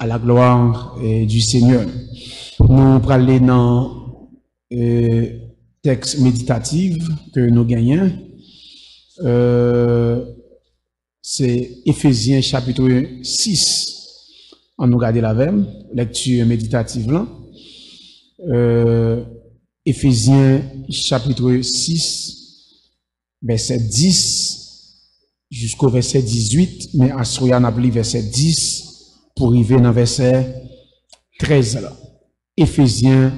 à la gloire du Seigneur. Nous parlons dans texte méditatif que nous gagnons. C'est Éphésiens chapitre 6. On nous regarde la même lecture méditative là. Éphésiens chapitre 6, verset 10 jusqu'au verset 18, mais à Soya on a pris verset 10 pour arriver dans verset 13 là. Éphésiens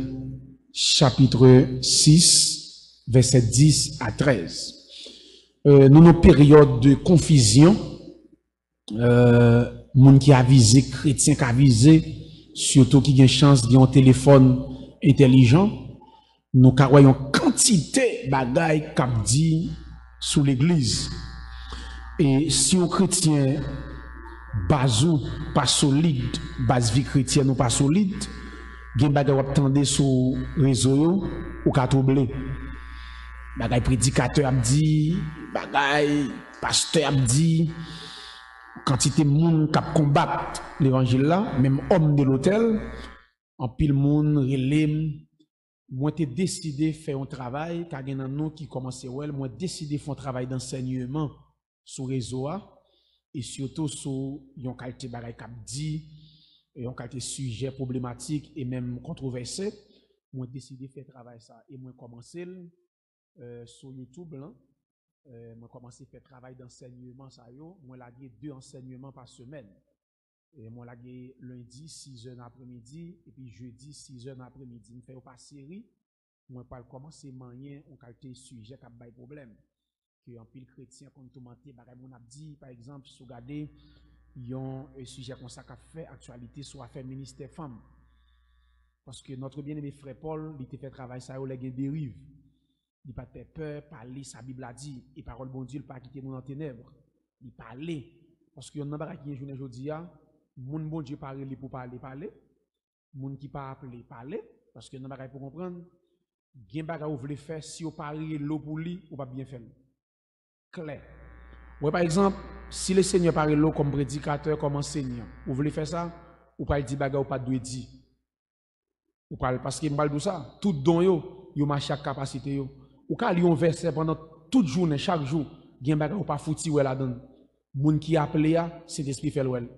chapitre 6, verset 10 à 13. Nous nos périodes de confusion, monde qui a visé, chrétien qui a visé, surtout qui a une chance d'un téléphone intelligent, nous voyons quantité de bagailles qu'a dit sous l'église. Et si un chrétien basou pas solide, base vie chrétienne ou pas solide, gen bagay wap tande sur réseau ou ka troublé. Bagay prédicateur a dit, bagay pasteur a dit, quantité moun k'ap combattre l'évangile là, même homme de l'hôtel, en pile moun relèm, moi t'ai décidé faire un travail car gen nan nou qui commence ouais, moi décidé faire un travail d'enseignement sur réseau et surtout sur yon qualité bagay k'ap dit, yon qualité sujet problématique et même controversé, moi décidé faire travail ça et moi commencer sur YouTube là. Moi commencé faire travail d'enseignement ça yo, moi lagué 2 enseignements par semaine. Et moi lagué lundi 6h après-midi et puis jeudi 6h après-midi. Me fait pas série, moi pas commencer moyen on qualité sujet qui a bail problème. Que en pile chrétien quand tout menté bagay mon a dit par exemple sous regarder yon un sujet comme ça qu'a fait actualité sur affaire ministère femme. Parce que notre bien-aimé frère Paul, il te fait travail ça au les dérive. Il pas peur parler sa Bible a dit et parole bon Dieu pas quitter nous dans ténèbres. Il parler parce que yon nan bagay qui journée jodi a, moun bon Dieu parler pour parler. Moun qui pas appeler parler parce que nan bagay pour comprendre, gen bagay ou vle faire si ou parler l'eau pour lui ou pas bien faire. Clair. Ouais, par exemple, si le Seigneur parle l'eau comme prédicateur, comme enseignant, vous voulez faire ça, ou pas dire bagay ou pas de dire. Ou parle parce que m'parle de ça, tout don yo marche chaque capacité yo. Ou ka li un verset pendant toute journée, chaque jour, gen bagay ou pas fouti ou là-dedans. Moun qui appelé a, c'est l'esprit fait l'ouel.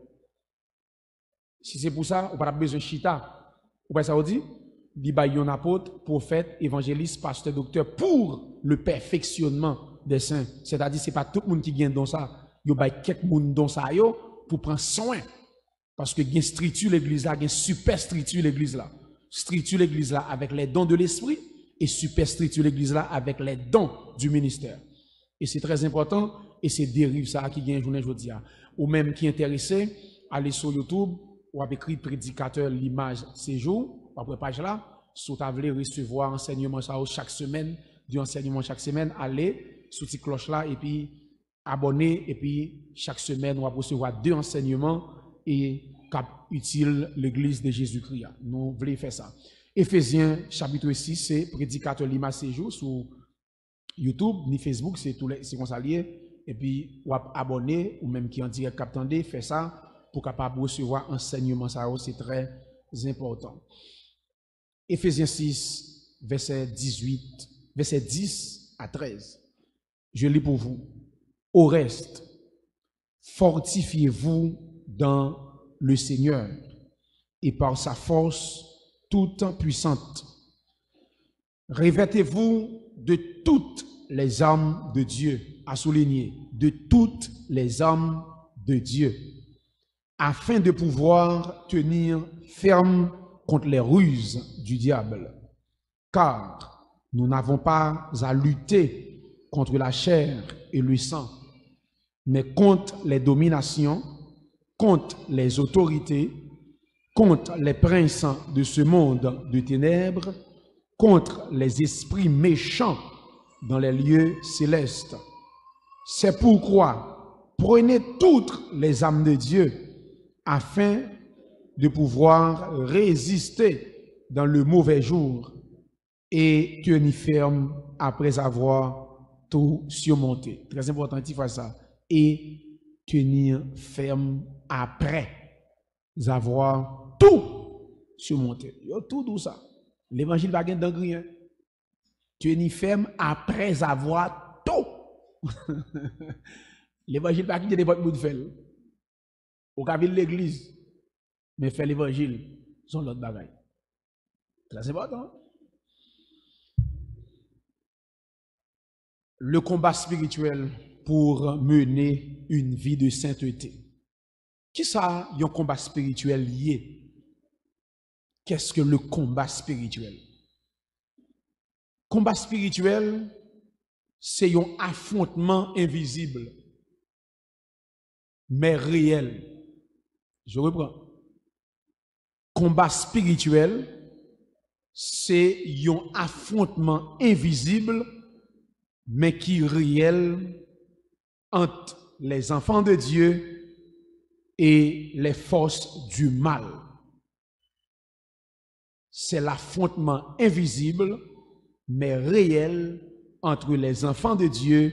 Si c'est pour ça, ou pas besoin chita. Ou pas ça ou dit? Di ba yon apôtre, prophète, évangéliste, pasteur, docteur pour le perfectionnement des saints. C'est-à-dire c'est pas tout le monde qui gagne dans ça. Yo bay quelques moun dans ça yo pour prendre soin. Parce que gen structure l'église là, gen super structure l'église là. Structure l'église là avec les dons de l'esprit et super structure l'église là avec les dons du ministère. Et c'est très important et c'est dérive ça qui gagne journée aujourd'hui. Ou même qui est intéressé, allez sur YouTube ou avez écrit prédicateur l'image séjour, après page là, si vous voulez recevoir enseignement ça chaque semaine, du enseignement chaque semaine, allez sous cette cloche là et puis abonnez et puis chaque semaine on va recevoir 2 enseignements et cap utile l'église de Jésus-Christ. Nous voulons faire ça. Éphésiens chapitre 6 c'est prédicateur l'image séjour sur YouTube ni Facebook, c'est tous les c'est comme ça lié et puis ou abonner ou même qui en direct captandé fait ça pour capable recevoir enseignement ça c'est très important. Éphésiens 6 verset 10 à 13. Je lis pour vous. Au reste, fortifiez-vous dans le Seigneur et par sa force toute puissante. Revêtez-vous de toutes les armes de Dieu, à souligner, de toutes les armes de Dieu, afin de pouvoir tenir ferme contre les ruses du diable. Car nous n'avons pas à lutter contre la chair et le sang, mais contre les dominations, contre les autorités, contre les princes de ce monde de ténèbres, contre les esprits méchants dans les lieux célestes. C'est pourquoi prenez toutes les armes de Dieu afin de pouvoir résister dans le mauvais jour et tenir ferme après avoir tout surmonté. Très important, il faut ça. Et tenir ferme après avoir tout surmonté. Yo tout tout ça. L'évangile va gagner dans rien. Tu es ni ferme après avoir tout. L'évangile va quitter votre bout de fer. Au cas de l'église, mais faire l'évangile, sont l'autre bagaille. Ça c'est important. Le combat spirituel pour mener une vie de sainteté. Qui ça, un combat spirituel lié? Qu'est-ce que le combat spirituel? Combat spirituel, c'est un affrontement invisible, mais réel. Je reprends. Combat spirituel, c'est un affrontement invisible, mais qui est réel entre les enfants de Dieu et les forces du mal. C'est l'affrontement invisible, mais réel entre les enfants de Dieu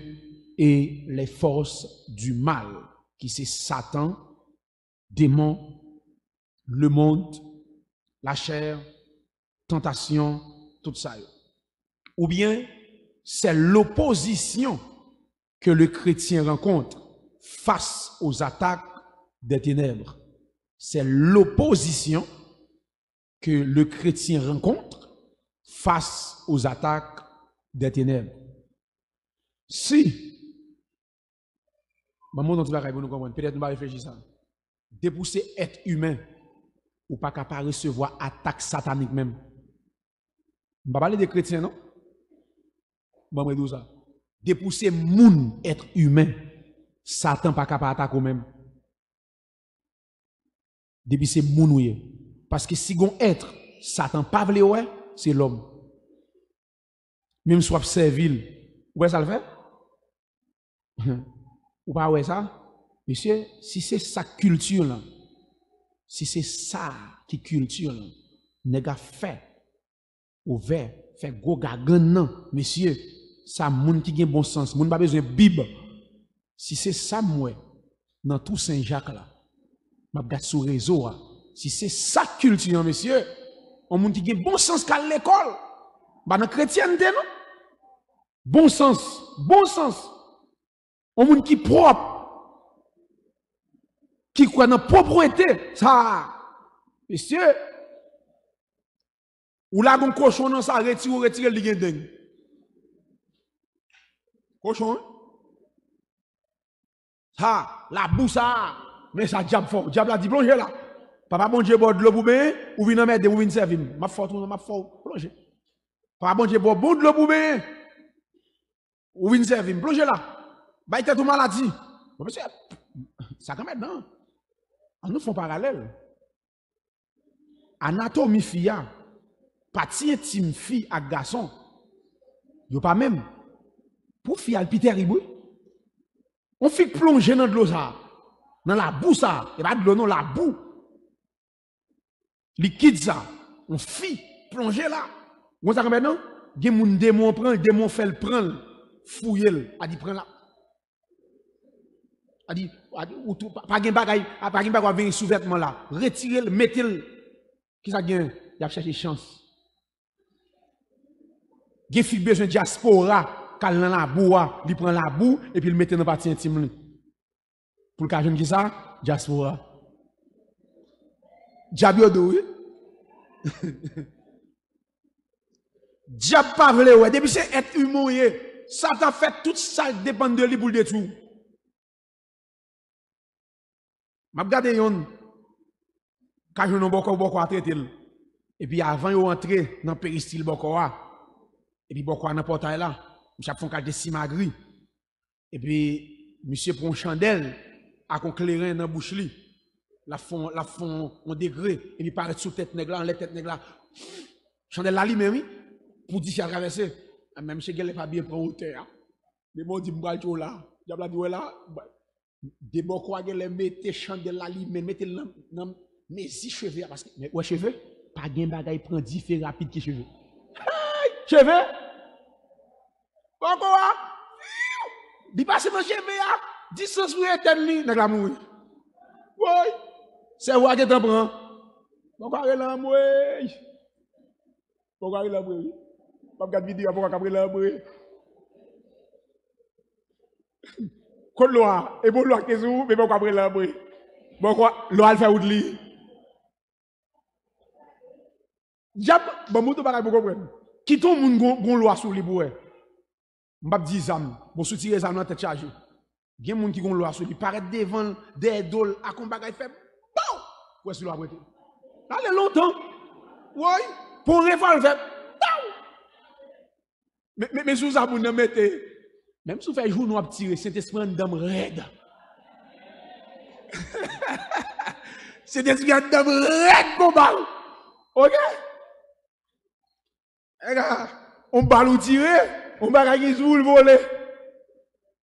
et les forces du mal, qui c'est Satan, démon, le monde, la chair, tentation, tout ça. Ou bien, c'est l'opposition que le chrétien rencontre face aux attaques des ténèbres. C'est l'opposition que le chrétien rencontre face aux attaques des ténèbres. Si, peut-être nous va réfléchir ça. Dépousser être humain ou pas capable de recevoir attaque satanique même. On va parler des chrétiens, non? Bon, mais d'où ça? Dépousser moun être humain, Satan pas capable d'attaquer même. Dépousser moun ouye. Parce que si gon être, Satan pas vle ouais, c'est l'homme. Même soit servile, ouais ça le fait? Ou pas ouais ça? Monsieur, si c'est sa culture là, si c'est ça qui culture là, nèg fait ouvert, fait gros gagan non, monsieur, ça moun qui gen bon sens, moun pas besoin Bible. Si c'est ça moi dans tout Saint-Jacques là, m'a gade sur réseau là, si c'est ça culture monsieur, on moun qui gen bon sens qu'à l'école, bah dans chrétienté non? Bon sens, bon sens. On moun qui propre, qui croit dans propreté, ça, monsieur, ou là, gon cochon dans ça, retire le gen. Cochon, ça, la boue ça, mais ça diable fort, diable a dit plonger là. Papa bon Dieu boit de l'eau pour bien, ou vient mettre ou vient servir. Ma fort plonger. Papa bon Dieu boit bon de l'eau pour bien, ou vient servir, plonger là. Bah il tout maladie. Monsieur, ça quand même non. On nous font parallèle. Anatomie fille, partie intime fille à garçon, yo pas même. Pour fille al terrible. On fait plonger dans de l'eau ça, dans la boue ça, et pas de l'eau non la boue. Liquide ça, on fait plonger là. Vous savez maintenant, il y a des démons prend, démon fait le prendre, fouiller, a dit prend là. A dit ou tout pas gen bagay, pas gen bagay venir sous vêtement là, retirez-le, mettez-le. Qui ça gen, il a cherché chance. Gen fi besoin diaspora, kal dans la boue, il prend la boue et puis il mette dans partie intime. Pour le jeune qui ça, diaspora. Diabio oui. Diable pas vle ouais, depuis c'est être humain, ça t'a fait tout ça dépend de lui pour le détruire. M'a regardé yon quand je boko a traité et puis avant yo entrer dans péristyle boko a et puis boko a dans portail là, m'chap font cache de simagri et puis monsieur prend chandelle à kon clairin dans bouche li. La font on degré et puis paraît sous tête nèg là, les tête nèg là. Chandelle là lui même pour dire à traverser. Même chez gars pas bien prendre hauteur. Mais bon dit m'bral tout là. Diable dit là des boko a les mettre chandelle là lui même mettez dans mes 6 cheveux parce que mais ouais cheveux pas gain bagay prend 10 fait rapide que cheveux. Cheveux boko a di passe dans cheveux a distance pour éternel nèg la mourir. Oui, C'est vous qui t'en prend. Pourquoi il a moué? Pourquoi il a moué? Pas de vidéo pourquoi il a moué? Quand loi, et bon loi que vous, mais pourquoi il a moué? Pourquoi loi fait oudli? Diab, bon moutou pas comprendre. Qui ton moun gon loi sur li boué? M'pa di zam, bon soutire zam dans tête chargée. Gen moun qui gon loi sur li paraît devant des dol à kon bagay fait bon. Ouais sur loi prêté. Allez longtemps. Oui, pour revolver. Mais sous ça, vous ne mettez. Même si vous faites jour, nous avons tiré, Saint-Esprit en dame raide. Saint-Esprit en dame raide, mon bal. Ok? On ballon tiré, on bagaille sous le volet.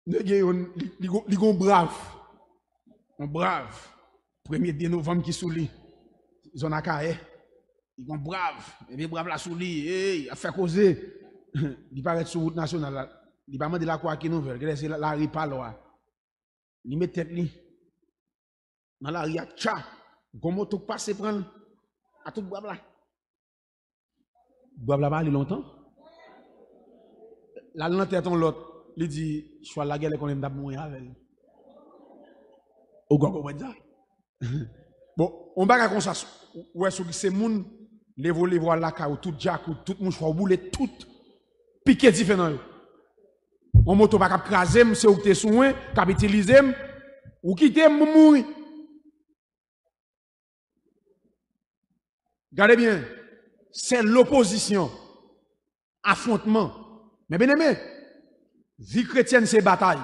Ils sont braves. On brave. 1er de novembre qui sous lui. Ils ont un carré. Ils sont braves. Et bien braves là sous lui. Il a fait causer. Il paraît sur route nationale. Il va demander la quoi qui nous veut. C'est la ripa là. Il met tête li. Dans la ria, tcha. Comment tout passe prendre à tout bois là. Bois là pas longtemps. La lanterne ton l'autre. Il dit, je suis à la guerre qu'on aime d'abord mourir avec. Au gars ça. Bon, on va comme ça. Ouais, c'est moun les voler voir la car tout jack ou tout mouchoir boule tout piqué différent. On moto pas cap craser, c'est ou te soin, cap utiliser ou quitter mourir. Regardez bien, c'est l'opposition, affrontement. Mais bien aimé, vie chrétienne c'est bataille.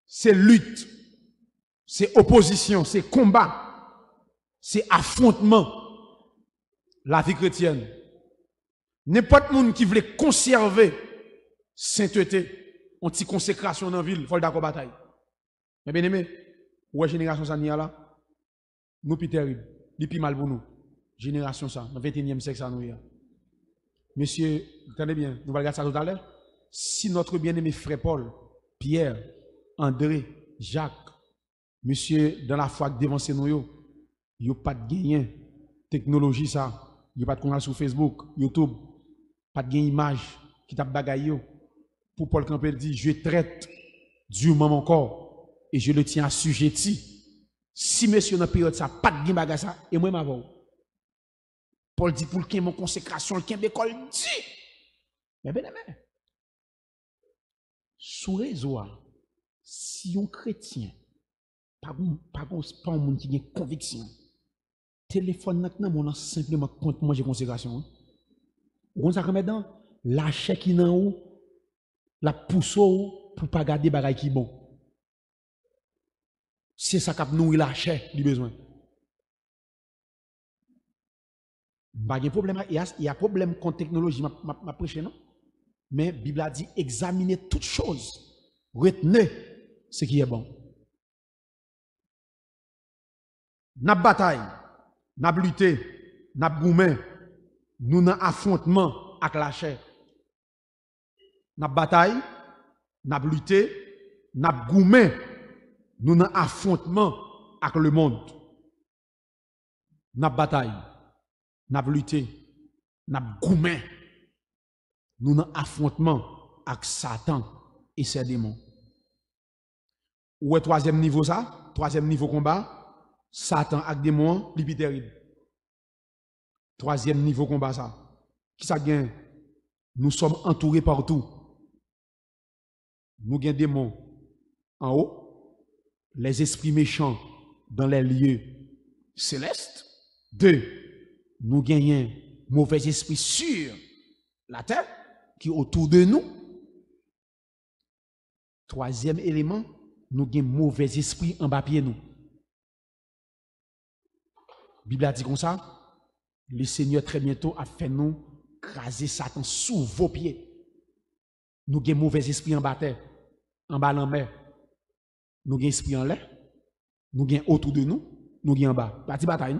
C'est lutte. C'est opposition, c'est combat. C'est affrontement. La vie chrétienne. N'importe monde qui veut conserver sainteté, anti-consécration dans la ville, il faut d'accord bataille. Mais bien aimé, ouais, génération ça n'y a là, nous plus terrible, nous plus mal pour nous. Génération ça, dans le 21e siècle ça nous y a. Monsieur, attendez bien, nous allons regarder ça tout à l'heure. Si notre bien-aimé frère Paul, Pierre, André, Jacques, monsieur, dans la foi devant ces nous, il n'y a pas de gain, technologie ça, il n'y a pas de canal sur Facebook, YouTube, pas de gain image qui t'a bagaille. Pour Paul Campbell dit, je traite durement mon corps et je le tiens assujetti. Si monsieur dans la période ça, pas de gain bagaille ça, et moi m'avons. Paul dit pour qu'il y ait mon consécration, le qu'il d'école dit. Mais bien aimé. Sous réseau, si un chrétien, pas un monde qui a une conviction, téléphone maintenant, mon simplement compte manger consécration. On s'en remet dans la chèque qui dans haut, la pousse pour pas garder bagay qui bon. C'est ça qui nourrit la chair, du besoin. Pas de problème, il y a problème contre technologie, ma prêché non? Mais la Bible a dit examinez toutes choses, retenez ce qui est bon. N'a bataille, n'a lutte, n'a goumé, nous n'avons affrontement avec la chair. N'a bataille, n'a lutte, n'a goumé, nous n'avons affrontement avec le monde. N'a bataille, n'a lutte, n'a goumé, nous n'avons affrontement avec Satan et ses démons. Où est troisième niveau ça? Troisième niveau combat? Satan avec démons, plus terrible. Troisième niveau combat ça. Qui ça gagne? Nous sommes entourés partout. Nous avons des démons en haut, les esprits méchants dans les lieux célestes. 2. Nous gagnons mauvais esprits sur la terre qui est autour de nous. Troisième élément, nous gagnons mauvais esprits en bas pied nous. La Bible a dit comme ça. Le Seigneur très bientôt a fait nous craser Satan sous vos pieds. Nous avons mauvais esprit en bas terre, en bas en mer. Nous avons esprit en l'air. Nous avons autour de nous. Nous avons en bas. Parti bataille.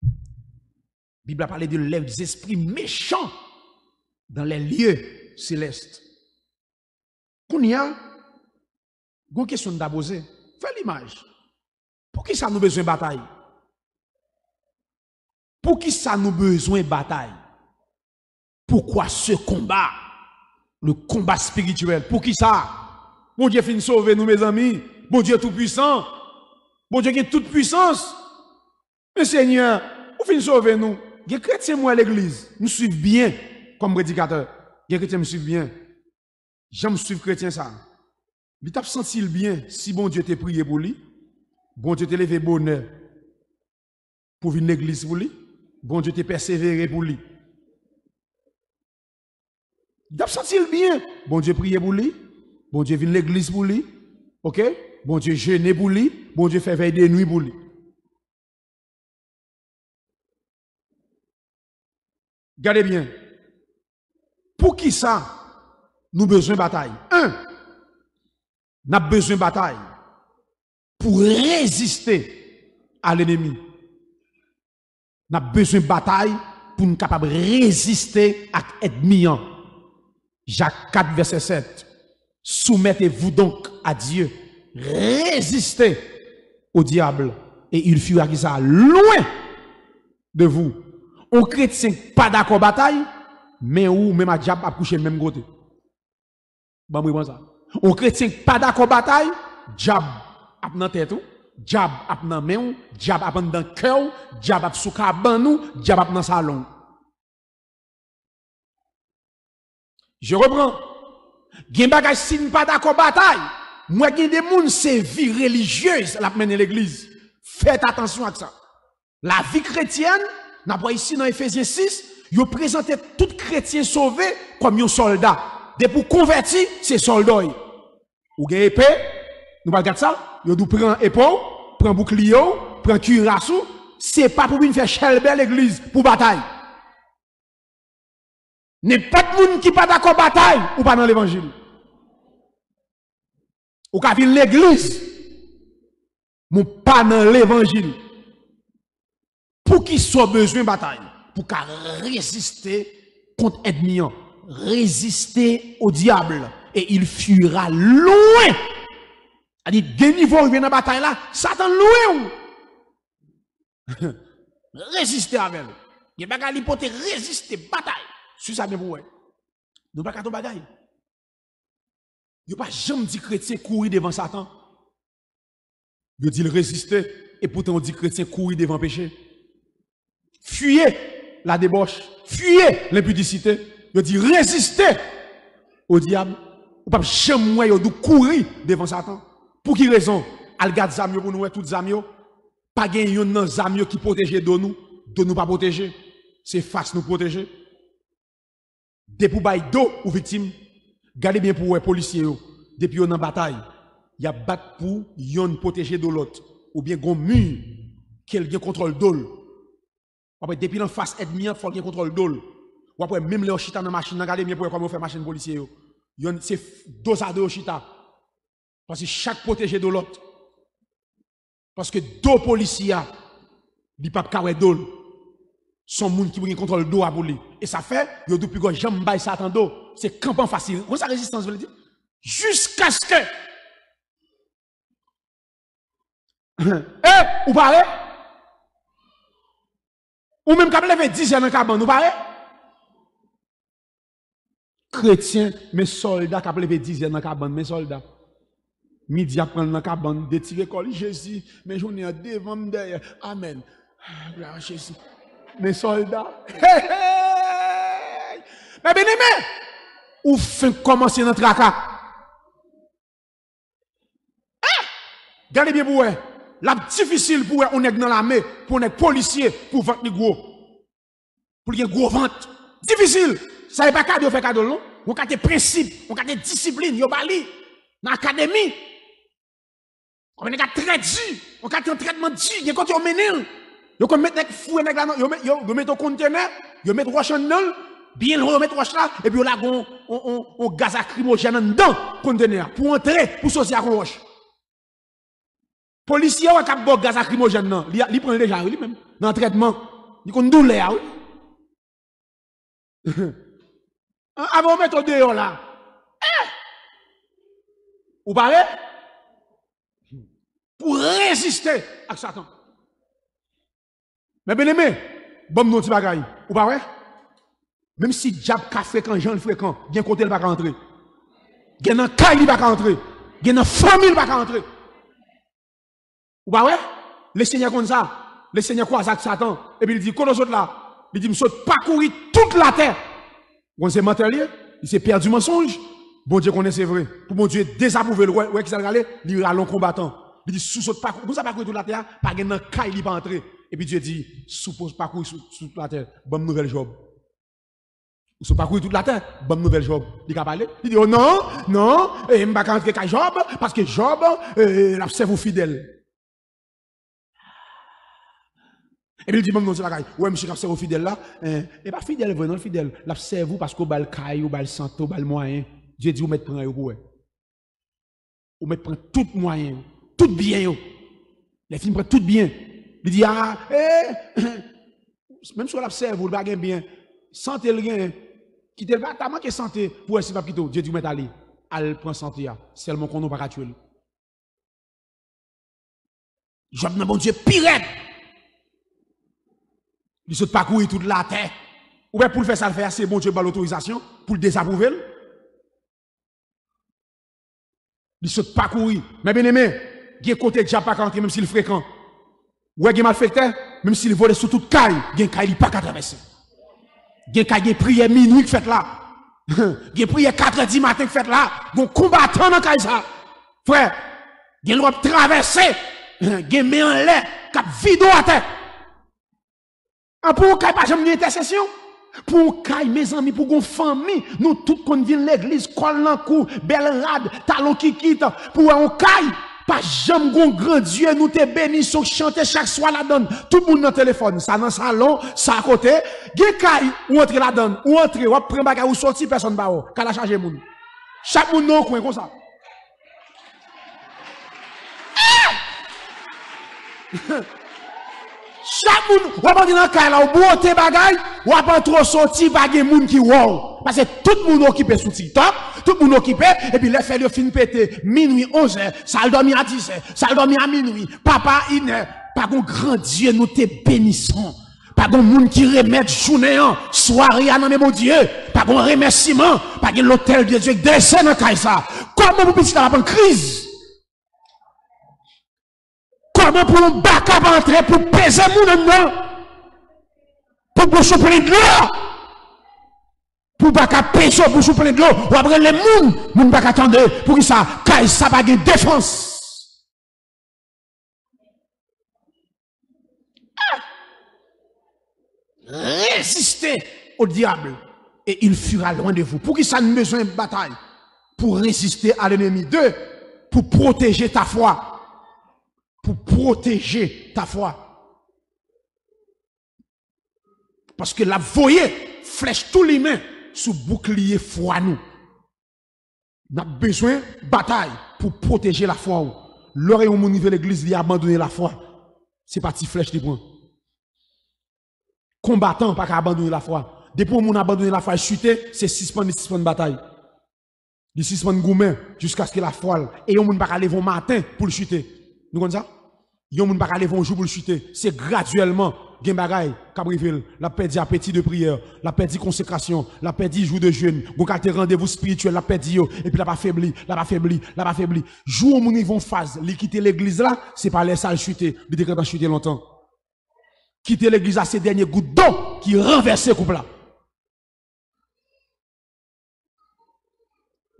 La Bible a parlé de les esprits méchants dans les lieux célestes. Qu'on y a une question à poser. Fais l'image. Pour qui ça nous besoin de bataille? Pour qui ça nous besoin de bataille? Pourquoi ce combat? Le combat spirituel. Pour qui ça? Bon Dieu finit sauver nous, mes amis. Bon Dieu tout puissant. Bon Dieu qui a toute puissance. Mais Seigneur, vous finissez sauver nous. Les chrétiens, moi, à l'église, nous suivent bien comme prédicateur. Les chrétiens me suivent bien. J'aime suivre chrétien ça. Il t'a senti bien si bon Dieu t'a prié pour lui. Bon Dieu t'a levé bonheur pour venir à l'église pour lui. Bon Dieu t'a persévéré pour lui. Il t'a senti bien. Bon Dieu prié pour lui. Bon Dieu vient à l'église pour lui. Ok? Bon Dieu jeûné pour lui. Bon Dieu fait veille de nuit pour lui. Regardez bien. Pour qui ça? Nous avons besoin de bataille. Nous avons besoin de bataille pour résister à l'ennemi. Nous avons besoin de bataille pour nous capables de résister à l'ennemi. Jacques 4, verset 7. Soumettez-vous donc à Dieu. Résistez au diable et il fuira qui ça loin de vous. On chrétien pas d'accord bataille, mais ou même à diable a couché même côté. Bon, oui, bon ça. On chrétien pas d'accord bataille, diable a dans tête ou, diable a dans main ou, diable a dans cœur, diable a sous cabane ou, diable a dans salon. Je reprends. Gen bagay si pas d'accord bataille, moi gen des moun c'est vie religieuse la mener l'église. Faites attention à ça. La vie chrétienne, n'a pas ici dans Ephésiens 6, yo présenté tout chrétien sauvé comme un soldat. De pour convertir, c'est soldat. Ou gen épée, nous pas regarder ça, yo dou prend épaule, prend bouclier, prend cuirassou, c'est pas pour venir faire chelber l'église pour bataille. N'est pas de monde qui pas d'accord bataille ou pas dans l'évangile. Ou ka vin l'église, mais pas dans l'évangile. Pour qui soit besoin de bataille, pour qu'à résister contre l'ennemi, résister au diable, et il fuira loin. C'est-à-dire, des niveaux qui viennent dans la bataille là, Satan loin. Résister avec lui. Il n'y a pas l'hypothèse résister, bataille. Sur ça, bien pour vous. Nous pas qu'à ton bagaille. Il n'y a pas jamais dit chrétien courir devant Satan. Il dit résister, et pourtant on dit chrétien courir devant le péché. Fuyez la débauche, fuyez l'impudicité. Il dit résister au diable. Ou pas jamais courir devant Satan. Pour qui raison? Al garde zamio pour nous, toutes zamio. Pas gagner un zamio qui protège de nous pas protéger. C'est face nous protéger. Depuis bail d'eau ou victime, gardez bien pour les policiers. Depuis on en bataille, il y a battre pour yon protéger de l'autre. Ou bien gon mur, quelqu'un contrôle d'eau. Après, depuis l'en face ennemi, il faut qu'il contrôle d'eau. Ou après, même les chita dans la machine, regardez bien pour comment on fait machine policier. C'est dos à dos chita. Parce que chaque protégé de l'autre. Parce que deux policiers, ils ne peuvent pas d'eau. Son monde qui prend contrôle d'eau à lui. Et ça fait, il y a depuis que j'aime bailler Satan d'eau. C'est campant facile. Comment ça résistance veut dire? Jusqu'à ce que. Ou parlez? Ou même quand lever 10 ans dans le cabane, nous parlez? Chrétiens, mes soldats qui lever 10 ans dans le cabane, mes soldats. Midi à prendre dans le cabane, détirer colis Jésus, mes journées devant derrière. Amen. Jésus. Mes soldats. Mais bien aimé, ou fin commencer notre tracas. Regardez bien pour vous. La difficile pour on est dans l'armée, pour on est policier, pour vendre gros. Pour qu'il y ait gros vente. Difficile. Ça n'est pas cadeau faire cadeau, non? On a des principes, on a des disciplines, yo bali. Dans l'académie. On a des très dur, on a un traitement dur, il quand on menel. Yo comme mettre fou nèg là, yo mettre au conteneur, yo mettre roche dedans, bien le mettre roche là et puis là on gaz lacrymogène dedans conteneur pour entrer pour sortir à roche. Policier ou cap bo gaz lacrymogène non, il prend déjà lui même dans traitement, il kon douleur. Avant mettre dehors là. Ou parlez? pour résister à Satan. Mais bien aimé, bon nous petit bagaille, ou pas ouais? Même si diable ka fréquent, Jean le fréquent, bien côté il va pas rentrer. Gen nan kay il va pas rentrer. Gen nan famille il va pas rentrer. Ou pas ouais? Le Seigneur comme ça, le Seigneur croise avec Satan et puis il dit qu'on nous autres là, il dit me saute parcourir toute la terre. On c'est menteur, il s'est perdu mensonge. Bon Dieu connaît c'est vrai. Pour bon Dieu désapprouver le ouais qui ça aller, il a long combattant. Il dit sous saute parcourir, vous ça parcourir toute la terre, pas gen nan kay il va entrer. Et puis Dieu dit suppose parcourir toute la terre, bonne nouvelle Job. Ou se parcourir toute la terre, bonne nouvelle Job. Il a parlé. Il dit, oh non, non, et je ne vais pas rentrer avec Job, parce que Job, l'observe fidèle. Et puis il dit, bon, non, c'est la caille. Ouais, monsieur, l'observe fidèle là, et pas fidèle, non, fidèle. L'observe parce qu'on bal caille, ou bal santo, ou bal moyen. Dieu dit, vous mettez prendre pour vous mettez prendre tout moyen, tout bien. Les films prennent tout bien. Il dit, ah, même si on l'observe, vous le bagage bien, santé le rien. Quitter le bâtiment qui est santé pour essayer de quitter. Dieu dit mettre aller. Elle prend santé. Seulement qu'on n'a pas tuer. Job n'a bon Dieu pire. Il saute parcourir toute la terre. Ou bien pour le faire ça le faire, c'est bon Dieu par l'autorisation pour le désapprouver. Il saute parcourir. Mais bien aimé, il y a côté déjà pas rentrer même s'il est fréquent. Ou il y a malfaiteur, même s'il vole sur toute caille, il y a caille pas qu'à traverser. Il y a prière minuit qui fait là. Il y a prière 4h du matin qui fait là. Gon combattant dans ça. Frère, il y a le droit de traverser. Il y a mis en l'air, cap vidéo à terre. En pour qu'il pas jamais une intercession. Pour qu'il mes amis, pour une famille, nous tous qu'on vient l'église, col dans cou, belle rade, talon qui quitte, pour un caille. Pas jamais gon grand Dieu nous te bénissons chanter chaque soir la donne tout le monde dans téléphone ça dans salon ça à côté gen kay ou entrer la donne ou entrer ou prendre bagage ou sortir personne ba ou ka la charger moun chaque moun non coin comme ça chaque moun ou pas dans kay là ou boter bagage ou pas trop sortir pa gen moun qui wow parce que tout le monde occupé sous TikTok tout le monde occupé, et puis les fait de fin pété, minuit 11h, ça le dormi à 10h, ça le dormi à minuit, papa, pas un grand Dieu, nous te bénissons. Pas un monde qui remet journée, soirée à mon Dieu, pas un remerciement, pas un l'hôtel de Dieu qui descend dans Kaïsa. Comment vous pouvez avoir une crise? Comment pour un bac à entrer pour peser mon nom? Pour boucher plein de l'eau? Pour pas qu'à pêcher pour souffler plein de l'eau, ou après les moun pas attendre pour que ça, car ça pas de défense. Résistez au diable et il fuira loin de vous. Pour que ça n'a besoin de bataille, pour résister à l'ennemi. Deux, pour protéger ta foi. Pour protéger ta foi. Parce que la voyez flèche tous les mains sous bouclier foi nous. Nous avons besoin de bataille pour protéger la foi. L'oreille au niveau de l'église, il a abandonné la foi. C'est parti flèche de point. Combattant, pas qu'à abandonner la foi. Depuis qu'on a abandonné la foi, chuter, c'est 6 points de bataille. De 6 points de gourmet jusqu'à ce que la foi. Et on ne peut pas aller au matin pour le chuter. Nous connaissons ça? Yon moun baka lever un jour pour le chuter. C'est graduellement, gen bagay, kabrivil, la perdu appétit de prière, la perdu consécration, la perdu jour de jeûne, gon kate rendez-vous spirituel, la perdu yo, et puis la pas faibli, la pas faibli, la pas faibli. Jour où moun yon vont phase, li quitter l'église là, c'est pas les salles chuter, li te quand chuter longtemps. Quitter l'église à ces derniers gouttes d'eau qui renversent couple là.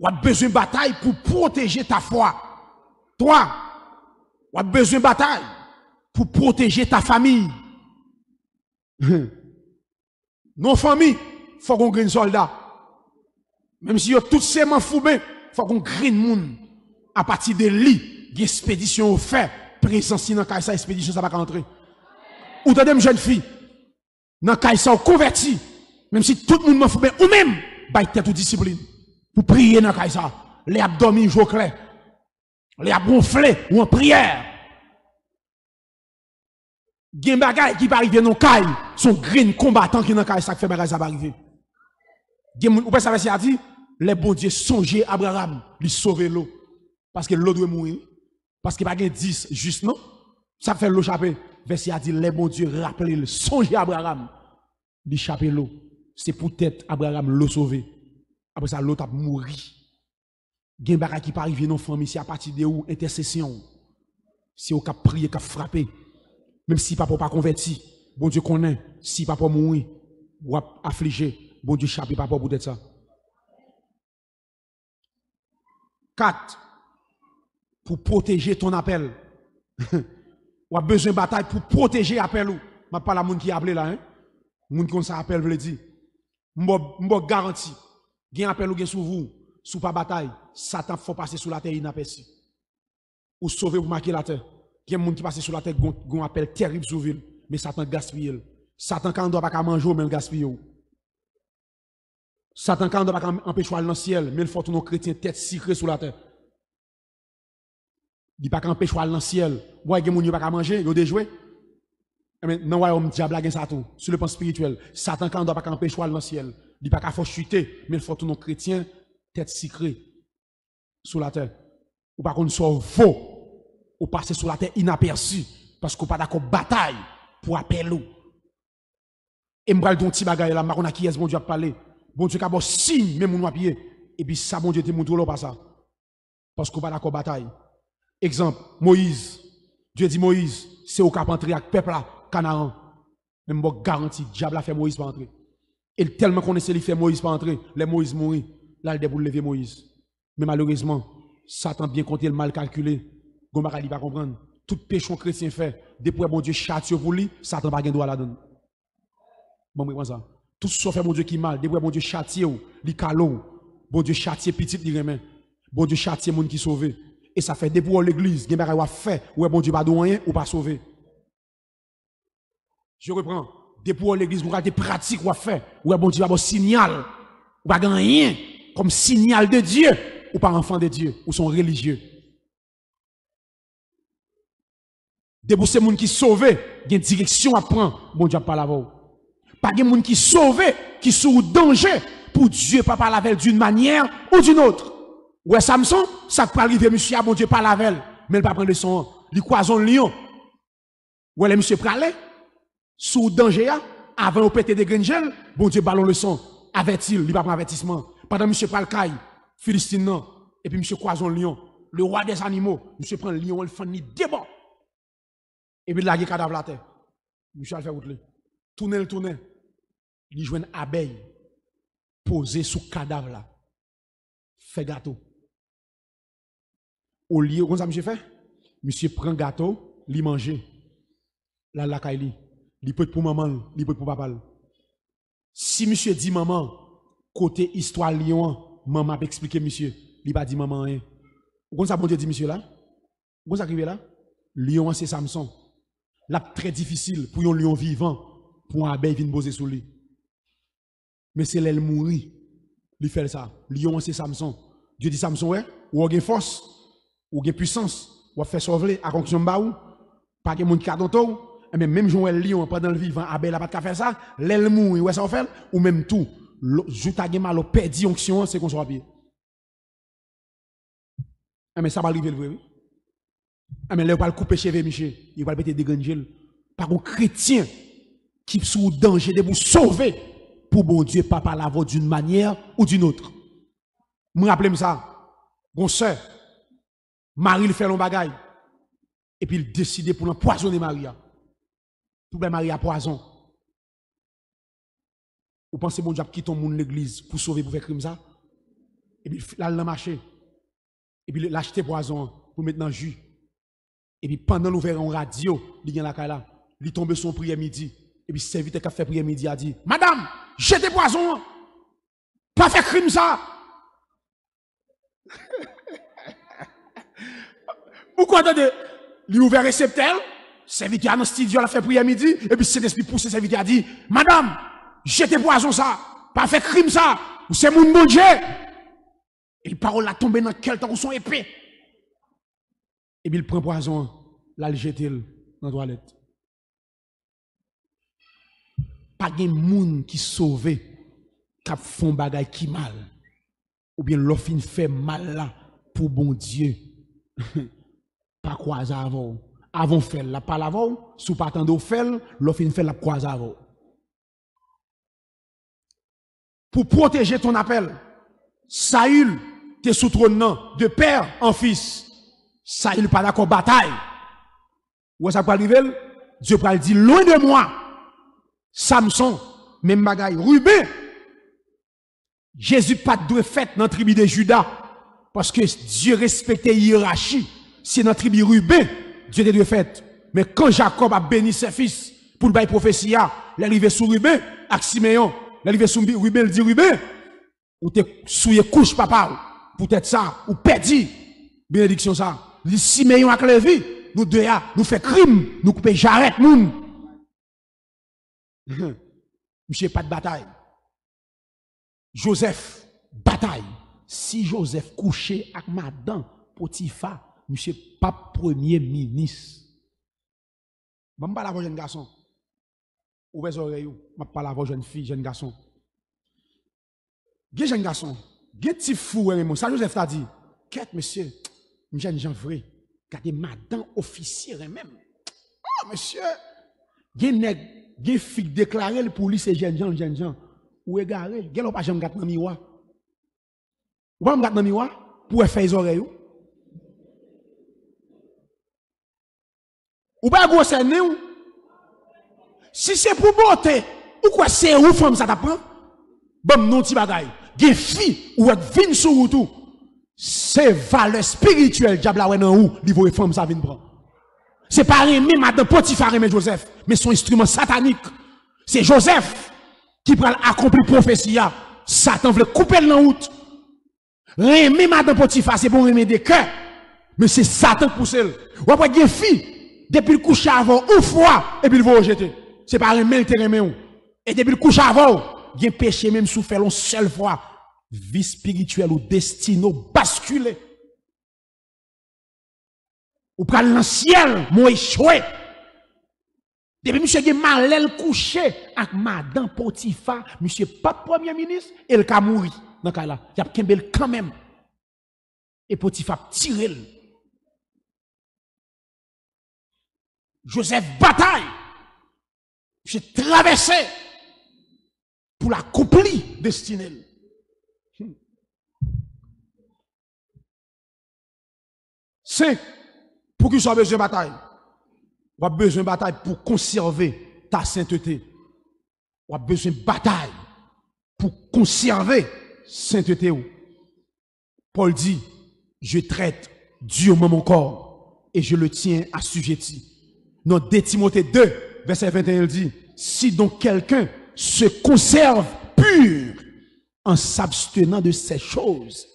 Ou a besoin de bataille pour protéger ta foi. Toi, ou a besoin de bataille pour protéger ta famille. Nos familles, il faut qu'on green soldat. Même si yo tout seulement foubé, il faut qu'on green moun. À partir de lui, une expédition au fait, présence dans Kaïsa, expédition ça va rentrer. Ou t'as des jeunes filles, dans Kaïsa, converti, même si tout le monde m'a foubé, ou même, bah, tête ou discipline. Pour prier dans Kaïsa, les abdominaux jouent clair. Les abronflés ou en prière. Gen bagay qui va arriver dans caille, son green combattant qui dans caille ça fait bagay ça va arriver. Gen ou pas ça va dit les bon Dieu songer Abraham, lui sauver l'eau parce que l'eau doit mourir. Parce qu'il n'y a pas 10 juste, non? Ça fait l'eau chapé. Verset a dit, les bon Dieu, rappelez-le, songez Abraham. Il chapé l'eau. C'est peut-être Abraham l'eau sauvé. Après ça, l'autre a mouru. Gen bagay qui pas arriver dans famille, c'est à partir de où intercession. C'est au cap prier, cap frapper. Même si papa pas converti, bon Dieu connaît. Si papa mourir, ou affligé, bon Dieu chapé papa pour être ça. 4. Pour protéger ton appel. Ou a besoin de bataille pour protéger l'appel ou. Je ne parle pas à moun qui a appelé là, hein. Moun qui ça appel veut dire. M'bo garanti. Gen appel ou gen sous vous, sous pas bataille, Satan faut passer sous la terre inaperçu. Ou sauver pour marquer la terre. Gen moun qui passe sous la terre gon appel terrible sous ville, mais Satan gaspille. Satan quand on doit pas manger mais gaspille. Satan quand on doit pas empêcher dans le ciel, mais il faut tous nos chrétiens tête secrète sous la terre. Il pas empêcher dans le ciel. Ouais gen moun yo pas manger, yo déjouer. Mais non royaume diable gen ça tout, sur le plan spirituel. Satan quand on doit pas empêcher dans le ciel. Il pas qu'à faut chuter, mais il faut tous nos chrétiens tête secrète sous la terre. Ou par contre soit faux, ou passer sous la terre inaperçu parce qu'on pas d'accord bataille pour appeler ou. Et m'bral don ti bagay là, m'akona qui est bon Dieu a parlé. Bon Dieu ka bon signe même mon pied et puis ça bon Dieu te montre là pas ça. Parce qu'on pas d'accord bataille. Exemple, Moïse. Dieu dit Moïse, c'est au cap entrer avec peuple là, Canaan. Même bon garantie, diable a fait Moïse pas entrer. Et tellement connaissait, il fait Moïse pas entrer, les Moïse mourir. Là, il pour lever Moïse. Mais malheureusement, Satan bien compté, le mal calculé. Gomara, il va comprendre. Tout péché chrétien fait, depuis bon Dieu châtie pour lui, Satan pas gain droit la donne. Bon, moi, ça. Tout ce fait bon Dieu qui mal, depuis bon Dieu châtie ou, li calon. Bon Dieu châtie petit, li remet. Bon Dieu châtie moun qui sauvé. Et ça fait depuis l'église, gen bagay wa fait, ou bon Dieu pas don rien ou pas sauvé. Je reprends. Depuis l'église, vous avez des pratiques ou fait, ou bon Dieu va bon signal, ou pas rien comme signal de Dieu, ou pas enfant de Dieu, ou sont religieux. Depuis ces gens qui sauvent, il y a une direction à prendre, bon Dieu pas la vous. Pas de gens qui sauvent, qui sont au danger, pour Dieu pas parler avec d'une manière ou d'une autre. Ouais, Samson, ça peut arriver, monsieur, bon Dieu pas la avec, mais il pas prendre son, il croison le lion. Ouais, les monsieur pralé, sous danger, avant de péter des grenjels, bon Dieu ballon le son, avertit, il pas prendre avertissement. Pendant monsieur pral caille, Philistine non, et puis monsieur croison le lion, le roi des animaux, monsieur prend le lion, il fait ni débat. Et puis il l'a cadavre la terre. Monsieur a fait route. Tourner. Il joue une abeille posée sous cadavre là. Fait gâteau. Au lieu, comment ça monsieur fait? Monsieur prend gâteau, il mange. Là, la caille, il peut pour maman, il peut pour papa. Si monsieur dit maman, côté histoire lion, maman peut expliquer monsieur, il pas dit maman rien. Comment ça bon Dieu dit monsieur là? Comment ça arrive là? Lion c'est Samson. Là très difficile pour un lion vivant, pour un abeille venir poser sous lui. Mais c'est l'aile mourir. Il fait ça. Lion c'est Samson. Dieu dit Samson ouais, ou a force, ou a puissance, ou a fait sauver à conclusion baou, pas que monde qui a tonton, mais même Joël lion pendant le vivant, abeille a pas faire ça, l'aile mourir, ouais ça fait ou même tout. Jout a mal au perdu onction, c'est qu'on soit pied. Mais ça va arriver le vrai. Mais là, il va le couper cheveux, Michel. Il va le péter des grands par un chrétien qui est sous danger de vous sauver pour bon Dieu, papa la voix d'une manière ou d'une autre. Je me rappelle ça. Bon soeur, Marie le fait un bagaille. Et puis il décide pour empoisonner Maria. Tout le Maria poison. Vous pensez bon Dieu qui tombe monde l'église pour sauver, pour faire crime ça? Et puis là, il a marché. Et puis il a acheté poison pour mettre dans le jus. Et puis pendant l'ouverture en radio, il y a la là, il tombe son prière midi. Et puis serviteur qui a fait prière midi a dit, Madame, jetez poison. Pas faire crime ça. Pourquoi attendez? Il a ouvert récepteur, serviteur dans le studio a fait prière midi, et puis cet esprit pousse serviteur a dit, Madame, jetez poison ça. Pas faire crime ça. Ou c'est mon bon Dieu. Et la parole a tombé dans quel temps son épée. Et puis il prend poison, là il jette dans la toilette. Pas de monde qui sauve, qui font bagay qui mal. Ou bien l'offre fait mal là pour bon Dieu. pas croiser avant. Avant faire la pas avant, sous pas attendre faire, l'offre fin fait la croiser avant. Pour protéger ton appel, Saül, t'es sous trône de père en fils. Saül pas d'accord bataille. Où ça peut arriver? Dieu peut dire loin de moi. Samson, même bagaille. Ruben, Jésus pas de fait dans la tribu de Judas. Parce que Dieu respectait la hiérarchie. C'est dans la tribu Ruben, Dieu de fait. Mais quand Jacob a béni ses fils pour le bail prophétie, l'arrivée sous Ruben, avec Siméon, l'arrivée sous Ruben, il dit Ruben, ou t'es souillé couche papa, peut-être ça, ou perdu, bénédiction ça. Il dit Siméon avec Lévi, nous deux, nous fait crime, nous coupons j'arrête, moun. Monsieur, pas de bataille. Joseph, bataille. Si Joseph couchait avec madame Potiphar, monsieur pas premier ministre. Je ne parle pas de jeune garçon. Ouvrez les oreilles, je ne parle pas de jeune fille, jeune garçon. Gen jeune garçon, gen petit fou, ça Joseph t'a dit, qu'est-ce monsieur, jeune gens vrai, gardez madame officier même. Oh monsieur, gen fille déclaré pour lui c'est jeune gens, ou égaré, gen l'on pas jamais gâte dans miroir. Ou pas me gâte dans miroir pour faire les oreilles. Ou pas gros c'est nous. Si c'est pour beauté, ou quoi c'est où femme ça t'apprend? Bon non ti bagay. Gen fille ou vin sur tout. C'est valeur spirituelle diable la dans ou niveau femme ça vient prendre. C'est pas aimer madame Potiphar mais Joseph, mais son instrument satanique. C'est Joseph qui prend accomplir prophétie. Satan veut couper le route. Aimer madame Potiphar c'est bon aimer des cœurs. Mais c'est Satan qui pousse. Ou après gen fille depuis le coucher avant ou fois et puis il va rejeter. C'est pas aimer le terrain. Et depuis le coucher avant, il y a un péché même sous fait une seule fois. Vie spirituelle ou destino basculé. Ou pral dans ciel, mon échoué. Depuis monsieur gen malel couché avec madame Potiphar, monsieur pas premier ministre, et le ka mouri dans cas là. Y a kembel quand même. Et Potiphar tire. Joseph bataille. J'ai traversé pour l'accomplir destinée. C'est pour qu'il soit besoin de bataille. On a besoin de bataille pour conserver ta sainteté. On a besoin de bataille pour conserver sainteté. Paul dit, je traite durement mon corps et je le tiens assujetti. Dans 2 Timothée 2, verset 21, il dit, si donc quelqu'un se conserve pur en s'abstenant de ces choses,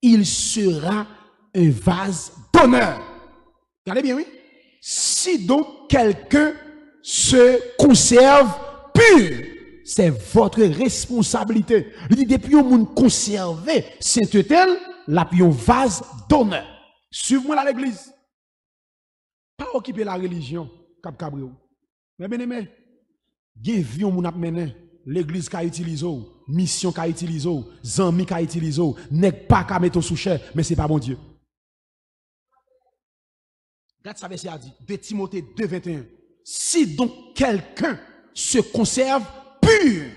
il sera un vase d'honneur. Regardez bien, oui. Si donc quelqu'un se conserve pur, c'est votre responsabilité. Il dit, depuis que vous conservez sainteté, là, puis un vase d'honneur. Suivez-moi à l'église. Pas occuper la religion, Cap Cabrio. Mais bien aimé, gen vion moun ap mené, l'église ka utilise, mission ka utilise, zami ka utilise, nèg pas ka mettre sous cher, mais c'est pas bon Dieu. Regarde ça verset a dit, 2 Timothée 2, 21. Si donc quelqu'un se conserve pur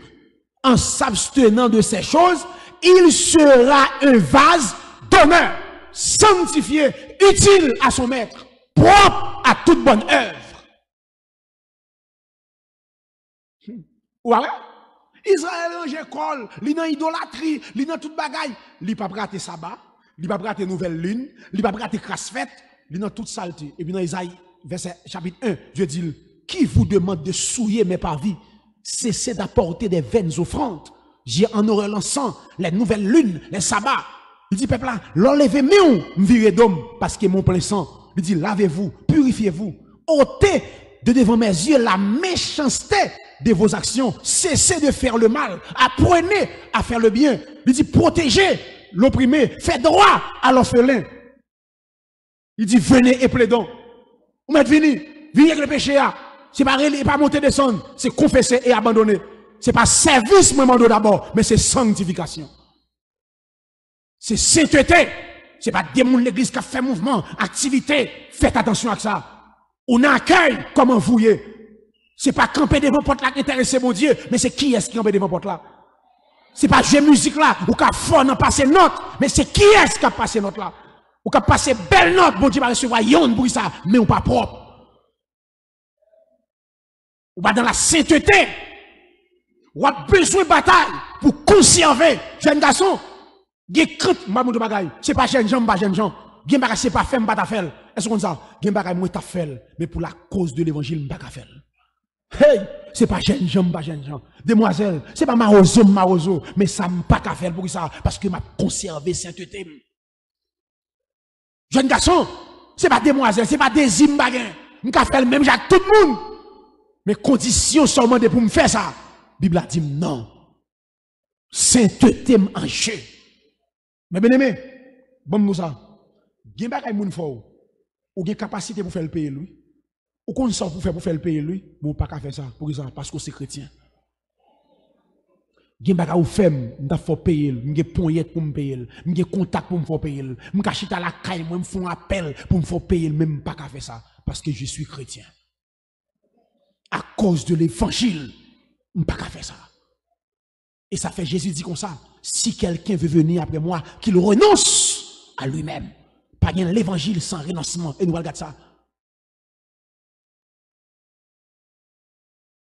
en s'abstenant de ces choses, il sera un vase d'honneur, sanctifié, utile à son maître, propre à toute bonne œuvre. Ouais. Israël range école, li nan idolâtrie, li nan toute bagaille, li pas rater sabbat, li pas rater nouvelle lune, li pas rater crasse fête, li nan toute saleté. Et puis dans Isaïe verset chapitre 1, Dieu dit, qui vous demande de souiller mes parvis, cessez d'apporter des vaines offrandes. J'ai honoré l'encens, les nouvelles lunes, les sabbats. Il dit peuple là, l'enlevez mieux, m'virez d'homme parce que mon plein sang. Il dit lavez-vous, purifiez-vous, ôtez de devant mes yeux la méchanceté de vos actions. Cessez de faire le mal. Apprenez à faire le bien. Il dit protégez l'opprimé. Faites droit à l'orphelin. Il dit venez et plaidons. Vous m'êtes venus. Venez avec le péché. C'est pas monter descendre. C'est confesser et abandonner. C'est pas service moi d'abord, mais c'est sanctification. C'est sainteté. C'est pas des gens de l'église qui fait mouvement, activité. Faites attention à ça. On accueille comment vous y est. C'est pas camper devant porte là qui intéresse mon Dieu, mais c'est qui est-ce qui campe devant porte là? C'est pas jouer musique là, ou qu'à fort dans passer note, mais c'est qui est-ce qui a passé note là? Ou qu'à passer belle note, bon Dieu va recevoir yon pour ça, mais on pas propre. Ou pas dans la sainteté. Ou a besoin de bataille pour conserver, jeune garçon. C'est pas jeune gens, pas jeune gens. C'est pas femme, pas ta fait. Est-ce qu'on dit ça? Moi ta fait, mais pour la cause de l'évangile, pas ta fait. Hey, c'est pas jeune gens, pas jeune gens. Demoiselle, c'est pas marozo, mais ça m'a pas qu'à faire pour ça, parce que m'a conservé sainteté. Jeune garçon, c'est pas demoiselle, c'est pas des imbagins. M'ka faire même avec tout le monde. Mais condition seulement de pour me faire ça. Bible a dit non. Sainteté en jeu. Mais bien aimé, bon nous ça. Gen bagay moun fort. Ou gen capacité pour faire le payer lui. Ou qu'on sort pour faire le payer lui, mais pas qu'à faire ça. Pour ça parce que c'est chrétien. Gen bagay ou femme, m'ta faut payer, m'gen poignette pour me payer, m'gen contact pour me faire payer, m'ka chita la caille, moi me font appel pour me faire payer, même pas qu'à faire ça parce que je suis chrétien. À cause de l'évangile, m'pas qu'à faire ça. Et ça fait Jésus dit comme ça, si quelqu'un veut venir après moi, qu'il renonce à lui-même. Pas bien l'évangile sans renoncement. Et nous regardons ça.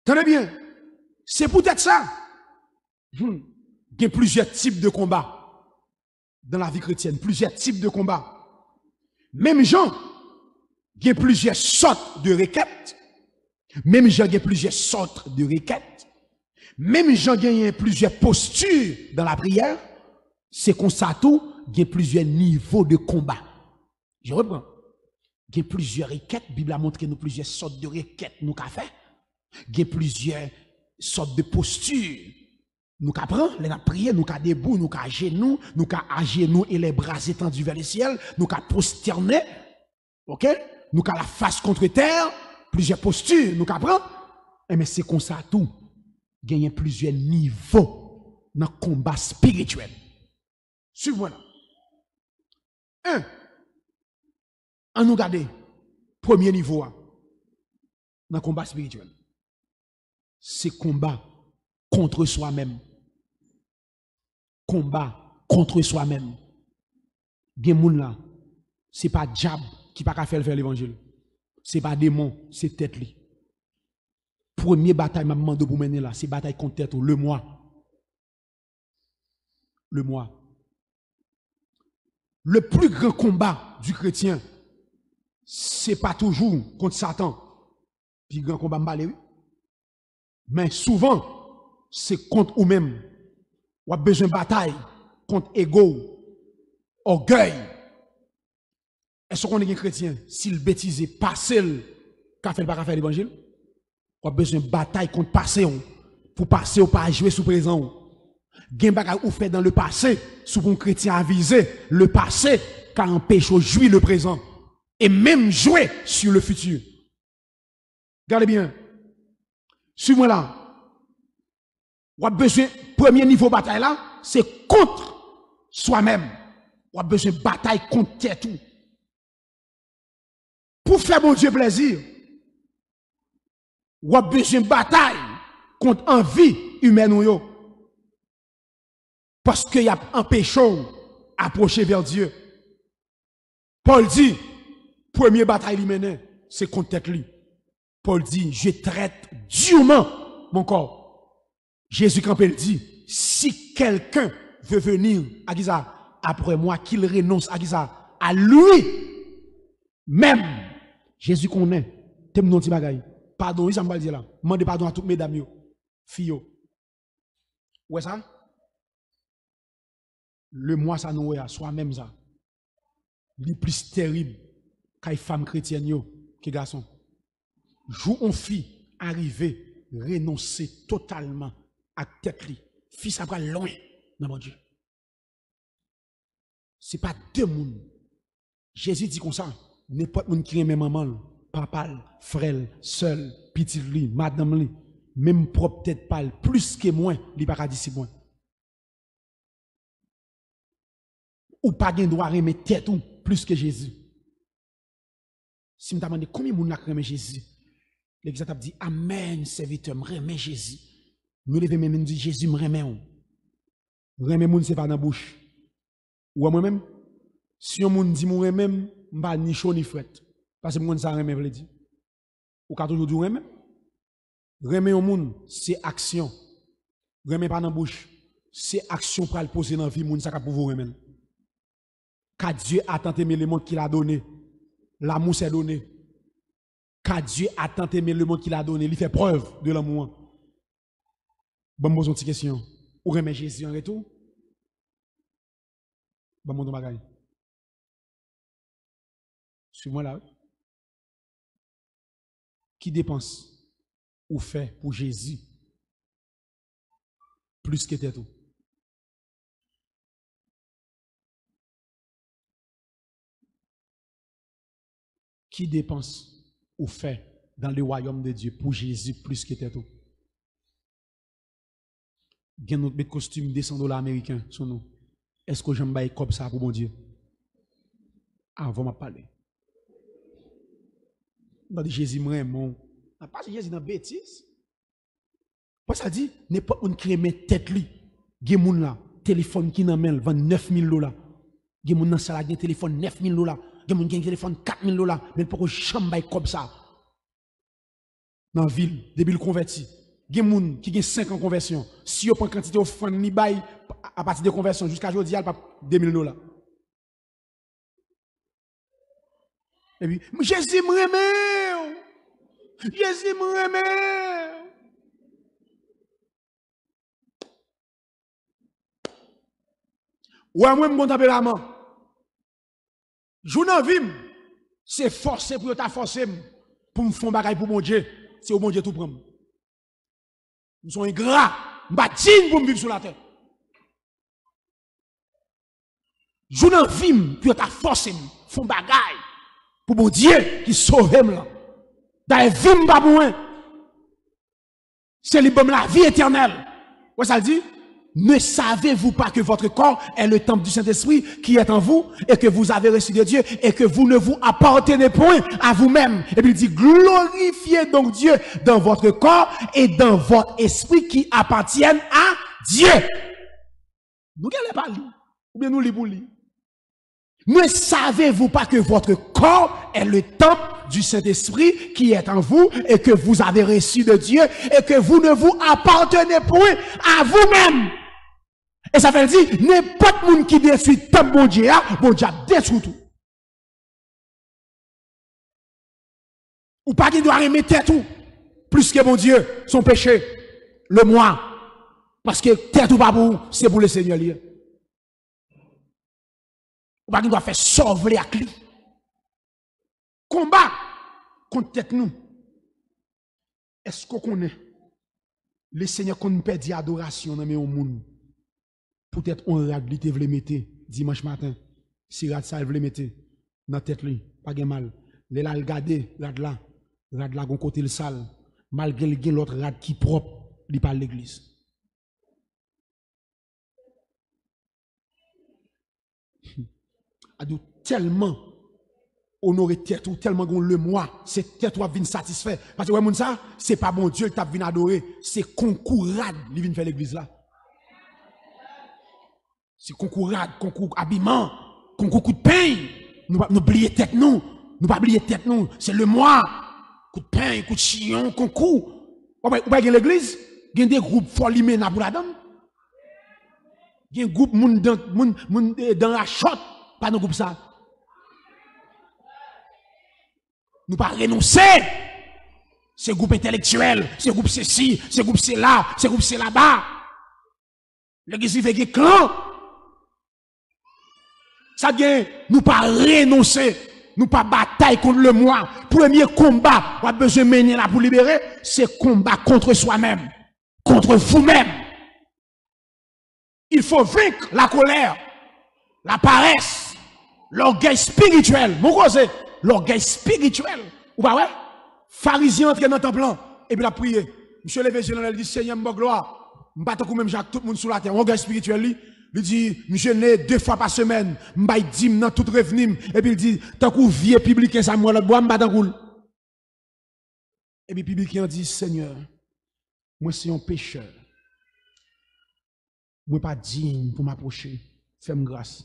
Tenez bien, c'est peut-être ça. Il y a plusieurs types de combats dans la vie chrétienne, plusieurs types de combats. Même gens, il y a plusieurs sortes de requêtes. Même gens, il y a plusieurs sortes de requêtes. Même gens, il y a plusieurs postures dans la prière. C'est comme ça tout, il y a plusieurs niveaux de combat. Je reprends. Il y a plusieurs requêtes. La Bible a montré nous plusieurs sortes de requêtes nous qu'a fait. Il y a plusieurs sortes de postures. Nous qu'a prend, nous qu'a prié, nous qu'a debout, nous qu'a genoux, nous qu'a à genoux et les bras étendus vers le ciel, nous qu'a prosterné. OK? Nous qu'a la face contre terre, plusieurs postures, nous qu'a prend. Mais c'est comme ça tout. Il y a plusieurs niveaux dans le combat spirituel. Suivez-moi là. 1. On nous garde, premier niveau, dans le combat spirituel. C'est combat contre soi-même. Combat contre soi-même. Bien moun là, c'est pas diable qui pas faire l'évangile. C'est pas démon, c'est tête li. Premier bataille m'a demandé pour mener là, c'est bataille contre tête, le moi. Le moi. Le plus grand combat du chrétien, c'est pas toujours contre Satan. Puis grand combat m'balé, oui. Mais souvent, c'est contre ou même. On a besoin de bataille contre ego, orgueil. Est-ce qu'on est un chrétien? S'il bêtise, passez le café le pas faire l'évangile. On a besoin de bataille contre passé pour passer ou pas jouer sous présent. Gen bagay ou fait dans le passé, sous un chrétien avisé, le passé car empêche au jouir le présent et même jouer sur le futur. Regardez bien. Suis-moi là. On a besoin, premier niveau bataille là, c'est contre soi-même. On a besoin de bataille contre tout. Pour faire mon Dieu plaisir, on a besoin de bataille contre envie humaine ou yo. Parce qu'il y a un péché approché vers Dieu. Paul dit, première bataille lui mène, c'est contre tête lui. Paul dit, je traite durement mon corps. Jésus quand il dit, si quelqu'un veut venir à Giza, après moi, qu'il renonce à Giza, à lui même. Jésus connaît, t'aimes non ti bagay. Pardon, ça me dire là. Demandez pardon à toutes mesdames yo, filles yo. Ouais ça? Le moi ça nous est soi-même ça. Le plus terrible qu'une femme chrétienne yo que garçon. Jou on fille arriver renoncer totalement à tête li. Fille ça va loin dans mon Dieu. C'est pas deux monde. Jésus dit comme ça, n'importe monde qui aime maman, papa, frère, seul, petit li, madame li, même propre tête pas plus que moi, li pas dire si moi. ou pas gen droit remettre tête ou plus que Jésus. Si me demande combien de monde remet Jésus, l'Église a dit amen serviteur, remet Jésus. Nous devons même dire Jésus me remet on. Remet moun c'est pas dans la bouche. Ou moi-même si on moun dit moi même m'pa ni chaud ni fret parce que moun ça remet veut dire. Ou ka toujours dire remet. Remet au monde c'est action. Remet pas dans la bouche. C'est action pour le poser dans la vie moun ça ka pour vous remettre. Car Dieu a tant aimé le monde qu'il a donné. L'amour s'est donné. Car Dieu a tant aimé le monde qu'il a donné. Il fait preuve de l'amour. Bon, moi, une petite question. Ou remet Jésus en retour? Bon, mon bagage. Suis-moi là. Qui dépense ou fait pour Jésus plus que tout? Qui dépense ou fait dans le royaume de Dieu pour Jésus plus que tout? Gen notre costume de $100 américains sur nous. Est-ce que j'aime bailler comme ça pour mon Dieu? Avant de parler. Dans Jésus vraiment. Pas Jésus dans bêtise. Pas ça dit n'importe où qui remet tête li. Gen moun là, téléphone qui nan men vend $9,000. Gen moun nan ça gen téléphone $9,000. Gen moun gen téléphone $4,000. Mais pourquoi j'aime bailler comme ça? Dans la ville, depuis le converti. Il y a des gens qui ont 5 ans de conversion. Si vous prenez quantité offrande ni bail à partir de conversion jusqu'à aujourd'hui, il n'y a pas $2,000. Et puis, Jésus me remet. Jésus me remet. Ouais, moi, je me la main. Je n'en vis, c'est forcé pour ta forcer pour me faire un bagage pour mon Dieu. C'est au mon Dieu tout prendre. Nous sommes ingrats, nous sommes pour vivre sur la terre. Je n'en vis pour ta force, font bagaille pour mon Dieu qui sauve là. Dans la vie, pas pour c'est la vie éternelle. Vous ça le dit? Ne savez-vous pas que votre corps est le temple du Saint-Esprit qui est en vous et que vous avez reçu de Dieu et que vous ne vous appartenez point à vous-même. Et puis il dit, glorifiez donc Dieu dans votre corps et dans votre esprit qui appartiennent à Dieu. Nous n'allons pas lire, ou bien nous lisons pour lire. Ne savez-vous pas que votre corps est le temple du Saint-Esprit qui est en vous et que vous avez reçu de Dieu et que vous ne vous appartenez point à vous-même. Et ça veut dire, n'importe monde qui détruit tant bon Dieu détruit tout. Ou pas qu'il doit remettre tout, plus que mon Dieu, son péché, le moi. Parce que tête ou pas pour vous, c'est pour le Seigneur. Ou pas qu'il doit faire sauver à lui. Combat contre tête nous. Est-ce qu'on connaît le Seigneur qu'on perd adoration dans le monde? Peut-être on rad li te vle mette dimanche matin. Si rad ça vle mette dans tête li, pas gen mal. Le la regarder rad là gon côté le sale. Malgré le gen l'autre rad qui propre, li parle l'église. A tellement honorer tête ou tellement gon le moi, c'est tête ou vinn satisfait parce que ouais moun ça, c'est pas bon Dieu qui t'a vinn adorer, c'est concours rad li vinn faire l'église là. C'est concours rad, concours habillement, concours coup de pain. Nous pas oublier tête nous, pas oublier tête nous, c'est le moi. Coup de pain, coup de chignon, concours. Ou pas l'église, il y a des groupes folie mena pour la dame. Il y a un groupe moun dans la shot, pas nos groupes ça. Nous pas renoncer. C'est groupe intellectuel, c'est groupe ceci, c'est groupe c'est là, c'est groupe c'est là-bas. L'église fait des clans. Ça vient, nous pas renoncer, nous pas bataille contre le moi. Premier combat, on a besoin de mener là pour libérer, c'est combat contre soi-même, contre vous-même. Il faut vaincre la colère, la paresse, l'orgueil spirituel. Mon gros, c'est l'orgueil spirituel. Ou pas ouais? Pharisien entre dans le temple et puis la prière. Monsieur le Vézélan, il dit Seigneur, mon gloire. Je ne pas même Jacques, tout le monde sur la terre. L'orgueil spirituel, Il dit, monsieur né 2 fois par semaine, m'bay dim dans tout revenu, et puis il dit, tant qu'on vieux publicain ça moi l'autre bois m'ba dans cool. Et puis publicain dit, Seigneur, moi c'est un pécheur. Moi pas digne pour m'approcher. Fais-moi grâce.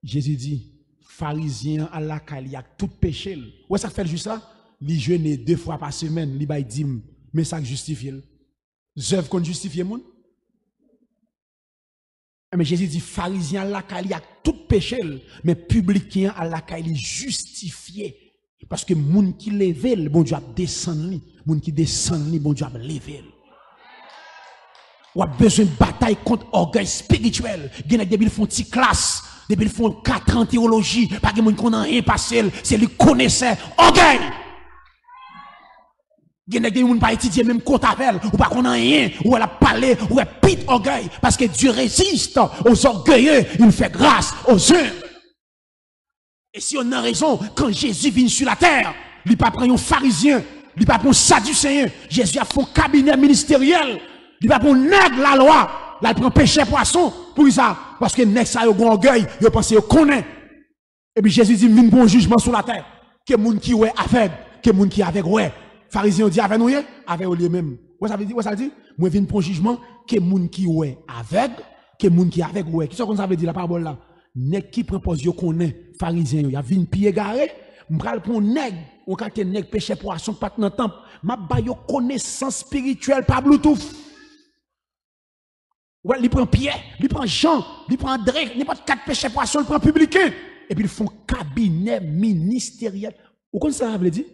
Jésus dit, pharisien à la caille, tout péché. Ouais, ça fait juste ça. Il jeûne 2 fois par semaine, il bay dim, mais ça justifie. Zèv qu'on justifie moun. Mais Jésus dit, pharisien à la caille, tout péché, mais publicain à la caille justifié. Parce que moun qui lève, le bon Dieu a descendu. Moun qui descend, le bon Dieu a levé. Ou a besoin de bataille contre orgueil spirituel. Gen des font ti classe, des font 4 ans en théologie, pas de moun qu'on a rien passé, c'est lui connaissait orgueil. Gen des moun pas étudier même compte avec ou pas qu'on a rien, ou elle a parlé, ou elle pite orgueil parce que Dieu résiste aux orgueilleux, il fait grâce aux humbles. Et si on a raison, quand Jésus vient sur la terre, il pas prendre un pharisien, il pas prendre un sadducéen, Jésus a fait un cabinet ministériel. Il va pour nègre la loi, là il prend péché poisson pour ça parce que nègre ça yo gon orgueil, yo pense yo connaît. Et puis Jésus dit vinn pour un jugement sur la terre, que moun qui ouais aveugle, que moun qui avec ouais. Pharisiens dit avec nous avec eux même. What ça veut dire? What ça dit? Moi vinn pour un jugement que moun qui ouais aveugle, que moun qui avec ouais. Qui ça qu'on ça veut dire la parole là? Nègre qui propose yo connaît pharisien, y a vinn pied garé, m'pral pour nègre, ou quand nègre péché poisson pas dans temple, m'a ba yo connaissance spirituelle par Bluetooth. Ouais, il prend Pierre, il prend Jean, il prend André, n'importe 4 péchés poissons, il prend publicain. Et puis ils font cabinet ministériel. Vous connaissez ça, ça veut dire?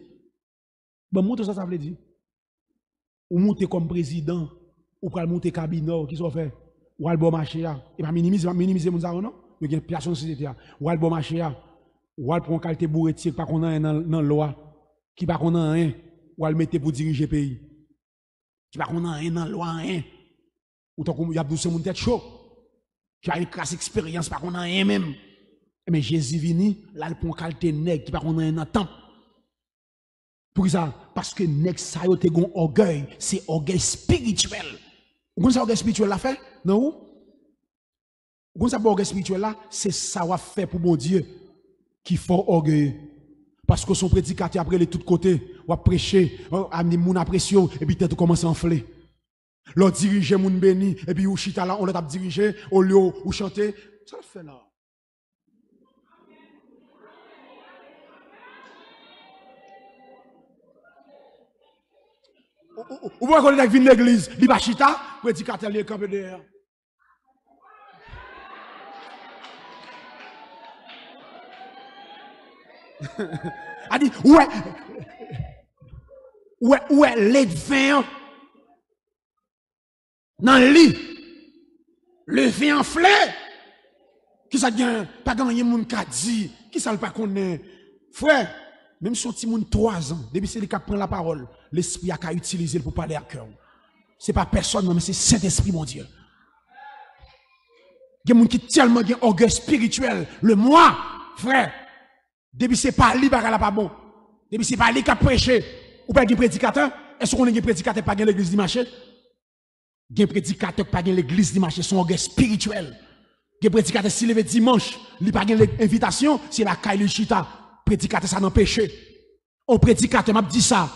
Bon, montre ça, ça veut dire. Ou monter comme président, ou pral monter cabinet, qui sont fait? Ou al bon marché, et pas minimiser mon zaro, non? Il y a une personne de société, ou al bon marché, ou al prend qualité bourretier, pas qu'on a un dans loi, qui pas qu'on a rien, ou al mettre pour diriger le pays. Qui pas qu'on a un dans loi, rien. Ou tant qu'on y a besoin de tête chaud. Qui a une classe expérience, pas qu'on a rien même. Mais Jésus vini, là, il prend qualité nègre, qui pas qu'on a un temple. Pour ça, parce que nègre, ça y a un orgueil, c'est orgueil spirituel. Vous connaissez l'orgueil spirituel là fait? Non? Vous connaissez l'orgueil spirituel là? C'est ça qu'on fait pour mon Dieu qui faut orgueil. Parce que son prédicateur après de tous côtés, ou a prêché, amener moun à pression, et puis tout commence à enfler. L'on dirige moun béni, et puis ou chita là, on l'a dirigé, au lieu ou chanter. Ça le fait là. Ou voyez qu'on est venu l'église, il va chita, prédicateur est campé derrière. A dit, ouais, les vins dans le lit, le vin enflé, qui ça gagne, pas gagné moun ka dit, qui ça le pas connaît. Frère, même si on petit moun 3 ans, depuis c'est lui qui prend la parole, l'esprit a qu'à utiliser pour parler à cœur. C'est pas personne, non, mais c'est Saint-Esprit, mon Dieu. Il y a des gens qui tellement ont orgueil spirituel. Le moi, frère, depuis c'est pas lui qui pas bon. Depuis c'est pas lui qui a prêché. Ou pas un prédicateur. Est-ce qu'on a un prédicateur pas dans l'église dimanche? Un prédicateur pas dans l'église dimanche, son orgueil spirituel. Un prédicateur s'il levé dimanche, il pas dans l'invitation, c'est la caille chita. Prédicateur ça n'en péché. Un prédicateur m'a dit ça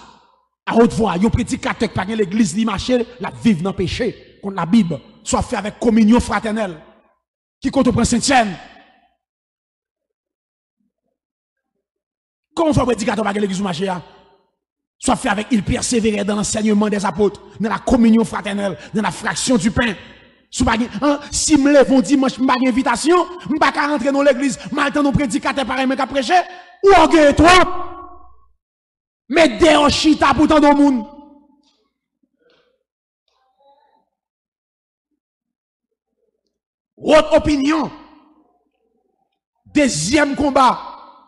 à haute voix. Un prédicateur pas dans l'église dimanche, la vive dans péché contre la Bible, soit fait avec communion fraternelle. Qui compte au Saint-Tienne? Comment on fait un prédicateur par l'église marché? Soit fait avec il persévérait dans l'enseignement des apôtres, dans la communion fraternelle, dans la fraction du pain. Si me lève dimanche, je n'ai pas d'invitation, je ne peux pas rentrer dans l'église, je n'ai pas prédicateur pareil, mais qu'à prêcher, ou orgueil toi? Mais dehors chita pour tant de monde. Autre opinion. Deuxième combat,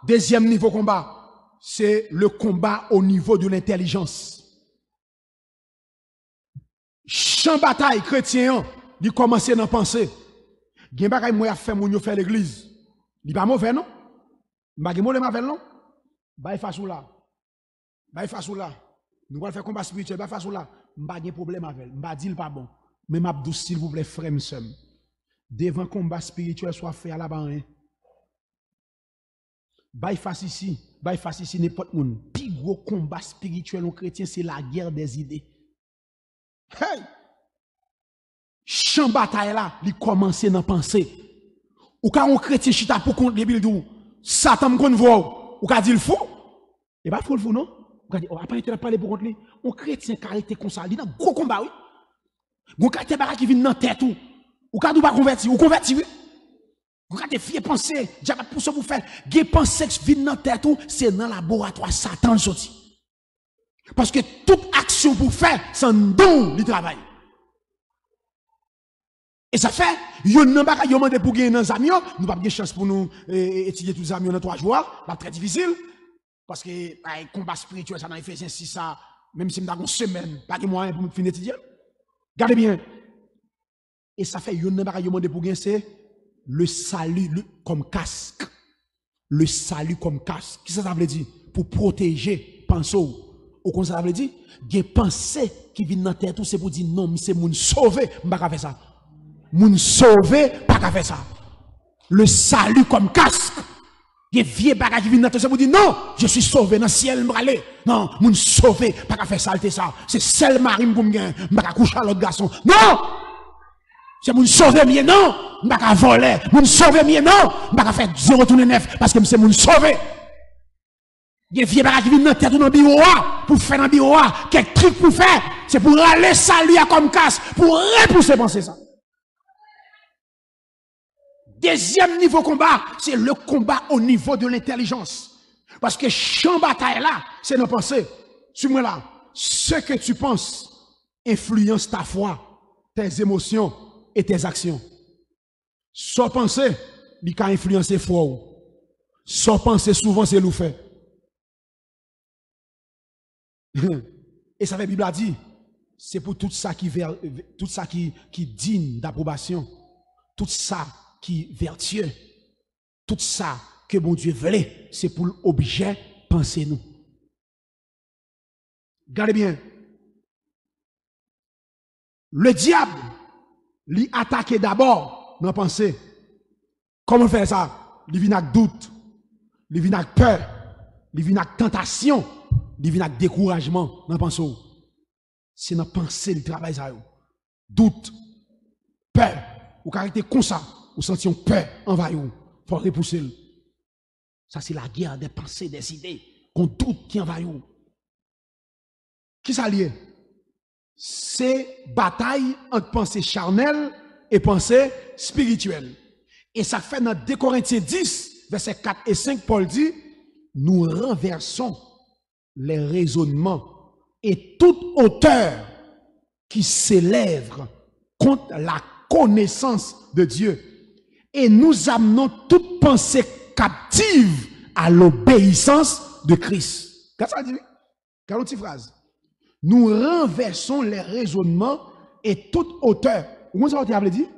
deuxième niveau combat, c'est le combat au niveau de l'intelligence. Champ bataille chrétien, il commence à penser. Gen bagay moi a fait moun yo faire l'église. Il pas mauvais non? Bagay moi le mauvais non? Bay façon là. Bay façon là. Nous allons faire combat spirituel, bay façon là. M'pa gen problème avec. M'pa dit pas bon. Mais m'abdou s'il vous plaît frère m'sem. Devant combat spirituel soit fait à la bas. Bay face ici n'importe monde. Plus gros combat spirituel aux chrétiens, c'est la guerre des idées. Hey! Champ bataille là, il commence dans penser. Ou quand on chrétien chita pour contre les bildou, Satan me connaît voir, ou quand dit le fou. Et pas fou le fou non? Ou quand dit oh après il parler pour contre lui. On chrétien caractère comme ça, il dans gros combat oui. Gon caractère baraka qui vient dans tête ou quand ou pas converti, ou converti oui. Vous avez fier penser, diable pour ça vous faire, des pensées qui viennent dans tête ou c'est dans le laboratoire Satan sorti. Parce que toute action pour faire, c'est un don du travail. Et ça fait, yon nan baka yon mande pour gagner dans amis, nous pas de chance pour nous étudier tous les amis dans 3 jours, c'est très difficile parce que combat spirituel ça dans Ephésiens 6 ça, même si m'ta une semaine, pas de moyen pour me finir étudier. Regardez bien. Et ça fait yon nan baka yon mande pour gagner c'est le salut comme casque. Le salut comme casque. Qu'est-ce que ça veut dire? Pour protéger, pensez au comme ça veut dire? Des pensées qui viennent dans tête, c'est pour dire non, c'est moun sauver, m'pa faire ça. Moun sauver, pas qu'à faire ça. Le salut comme casque. Des vieux bagages qui viennent dans tête, c'est pour dire non, je suis sauvé dans le ciel, m'bralé. Non, moun sauver, pas qu'à faire ça, ça. C'est seul mari pour m'gagner, m'pa coucher à l'autre garçon. Non! C'est moun sauver mieux non, m'pa voler. Moun sauver mieux non, m'pa faire 0,9 parce que c'est moun sauver. Des vieux bagages qui viennent dans tête dans le bureau pour faire dans le bureau quelques trucs pour faire, c'est pour aller saluer comme casse, pour repousser penser ça. Deuxième niveau combat, c'est le combat au niveau de l'intelligence. Parce que champ bataille là, c'est nos pensées. Suis-moi là. Ce que tu penses influence ta foi, tes émotions et tes actions. Sans penser, il peut influencer foi. Sans penser, souvent, c'est l'ou fait. Et ça fait, la Bible a dit, c'est pour tout ça qui digne d'approbation. Tout ça qui vertueux, tout ça que bon Dieu voulait, c'est pour l'objet, pensez-nous. Regardez bien. Le diable, lui attaque d'abord dans la pensée. Comment faire ça? Il vient avec doute, il vient avec peur, il vient avec tentation, il vient avec découragement dans la pensée. C'est dans la pensée le travail ça. Doute, peur, ou caractère comme ça. Ou sention peur envahir, il faut repousser. Ça, c'est la guerre des pensées, des idées, qu'on doute qui envahit. Qui ça lié? C'est bataille entre pensée charnelle et pensée spirituelle. Et ça fait dans 2 Corinthiens 10, versets 4 et 5, Paul dit, nous renversons les raisonnements et toute hauteur qui s'élève contre la connaissance de Dieu. Et nous amenons toute pensée captive à l'obéissance de Christ. Qu'est-ce que ça dit? Quelle autre phrase? Nous renversons les raisonnements et toute hauteur. Comment ça veut dire?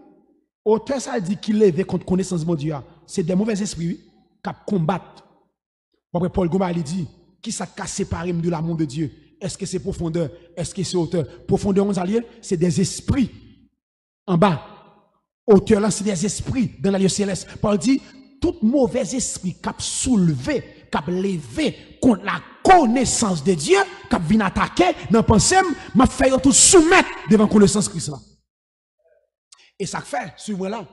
Hauteur, ça dit qu'il est contre connaissance de Dieu. C'est des mauvais esprits qui combattent. Après Paul Gomba il dit, qui ça a séparé de l'amour de Dieu? Est-ce que c'est profondeur? Est-ce que c'est hauteur? Profondeur, on s'allie, c'est des esprits en bas. Hauteur là, c'est des esprits dans la lieu céleste. Paul dit, tout mauvais esprit qui a soulevé, qui a levé contre la connaissance de Dieu, qui a venu attaquer dans la pensée, m'a fait tout soumettre devant la connaissance de Christ là. Et ça fait, suivez là,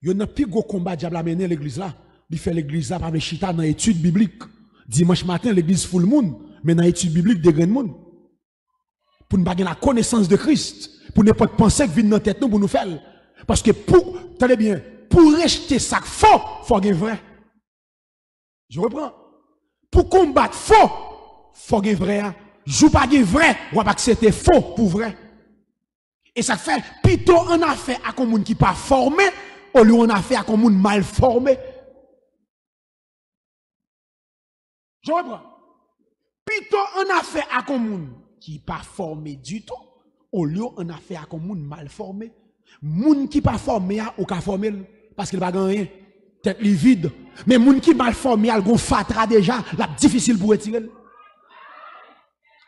il y a un plus gros combat diable à mener l'église là. Il fait l'église là par les chita dans l'étude biblique. Dimanche matin, l'église full monde, mais dans l'étude biblique, des grands monde. Pour ne pas gagner la connaissance de Christ, pour ne pas penser que vient dans la tête nous pour nous faire. Parce que pour, tenez bien, pour rejeter ça faux, il faut gagner vrai. Je reprends. Pour combattre faux, il faut gagner vrai. Je ne pas gagner vrai, on va pas que c'était faux pour vrai. Et ça fait, plutôt on a fait à un monde qui n'est pas formé, au lieu on a fait à un monde mal formé. Je reprends. Plutôt on a fait à un monde qui n'est pas formé du tout, au lieu on a fait à un monde mal formé. Moun qui pas formé ou ka formé parce qu'il pas rien tête li vide mais moun qui mal formé a gon fatra déjà la difficile pour retirer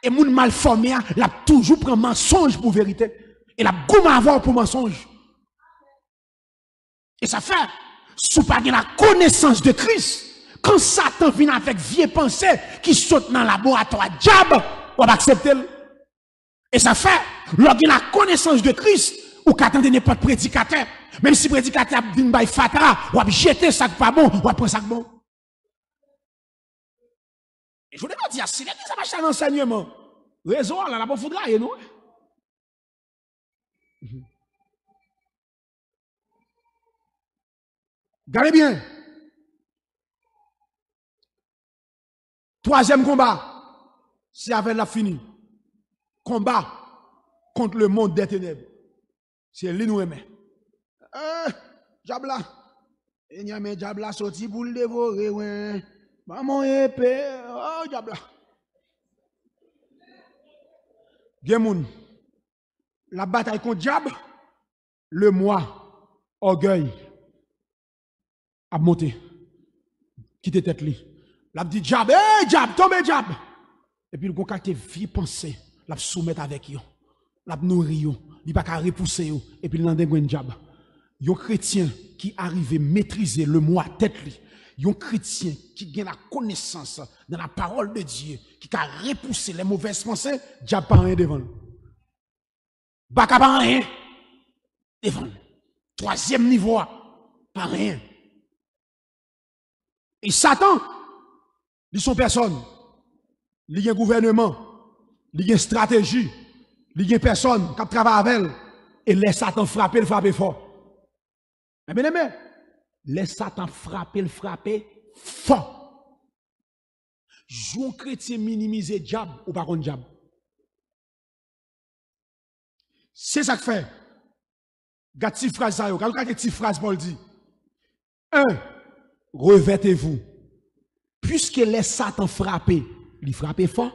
et moun mal formé la toujours prend mensonge pour vérité et la gomme avoir pour mensonge Et ça fait, sous pas la connaissance de Christ, quand Satan vient avec vieille pensée qui saute dans le laboratoire diable, on va accepter. Et ça fait, lorsqu'il a la connaissance de Christ, ou qu'attendez n'importe prédicateur, même si prédicateur vient by fatara, ou va jeter ça pas bon, ou va prendre ça bon. Et je voulais pas dire, si l'église a marché à l'enseignement, raison, là, la bonne foudra, non? Regardez bien. Troisième combat, c'est avec la fini. Combat contre le monde des ténèbres. C'est lui nous aimer. Diable, il y a un diable sorti pour le dévorer, ouais. Maman épée, oh diable. Gemoun, la bataille contre diable, le moi, orgueil, a monté. Quitte tête li. L'a dit diable, hey diable, tombe diable. Et puis le gon te vie pensée, l'a soumettre avec yo. L'a nourri yo, il pas qu'à repousser yo et puis l'en dégouin diable. Yon chrétien qui arrive à maîtriser le moi tête li. Yon chrétien qui gagne la connaissance dans la parole de Dieu, qui a repoussé les mauvaises pensées, diable pas rien devant. Baka pas rien devant. Troisième niveau, pas rien. Et Satan, il son personne. Il y a un gouvernement, il y a une stratégie, il y a une personne qui travaille avec elle. Et laisse Satan frapper, le frapper fort. Mais bien aimé, laisse Satan frapper, le frapper fort. Joue un chrétien minimiser diable ou pas contre diable. C'est ça que fait. Gade petite phrase ça yo, gade petite phrase Paul dit. 1. Revêtez-vous. Puisque les Satan frapper, il frappe fort.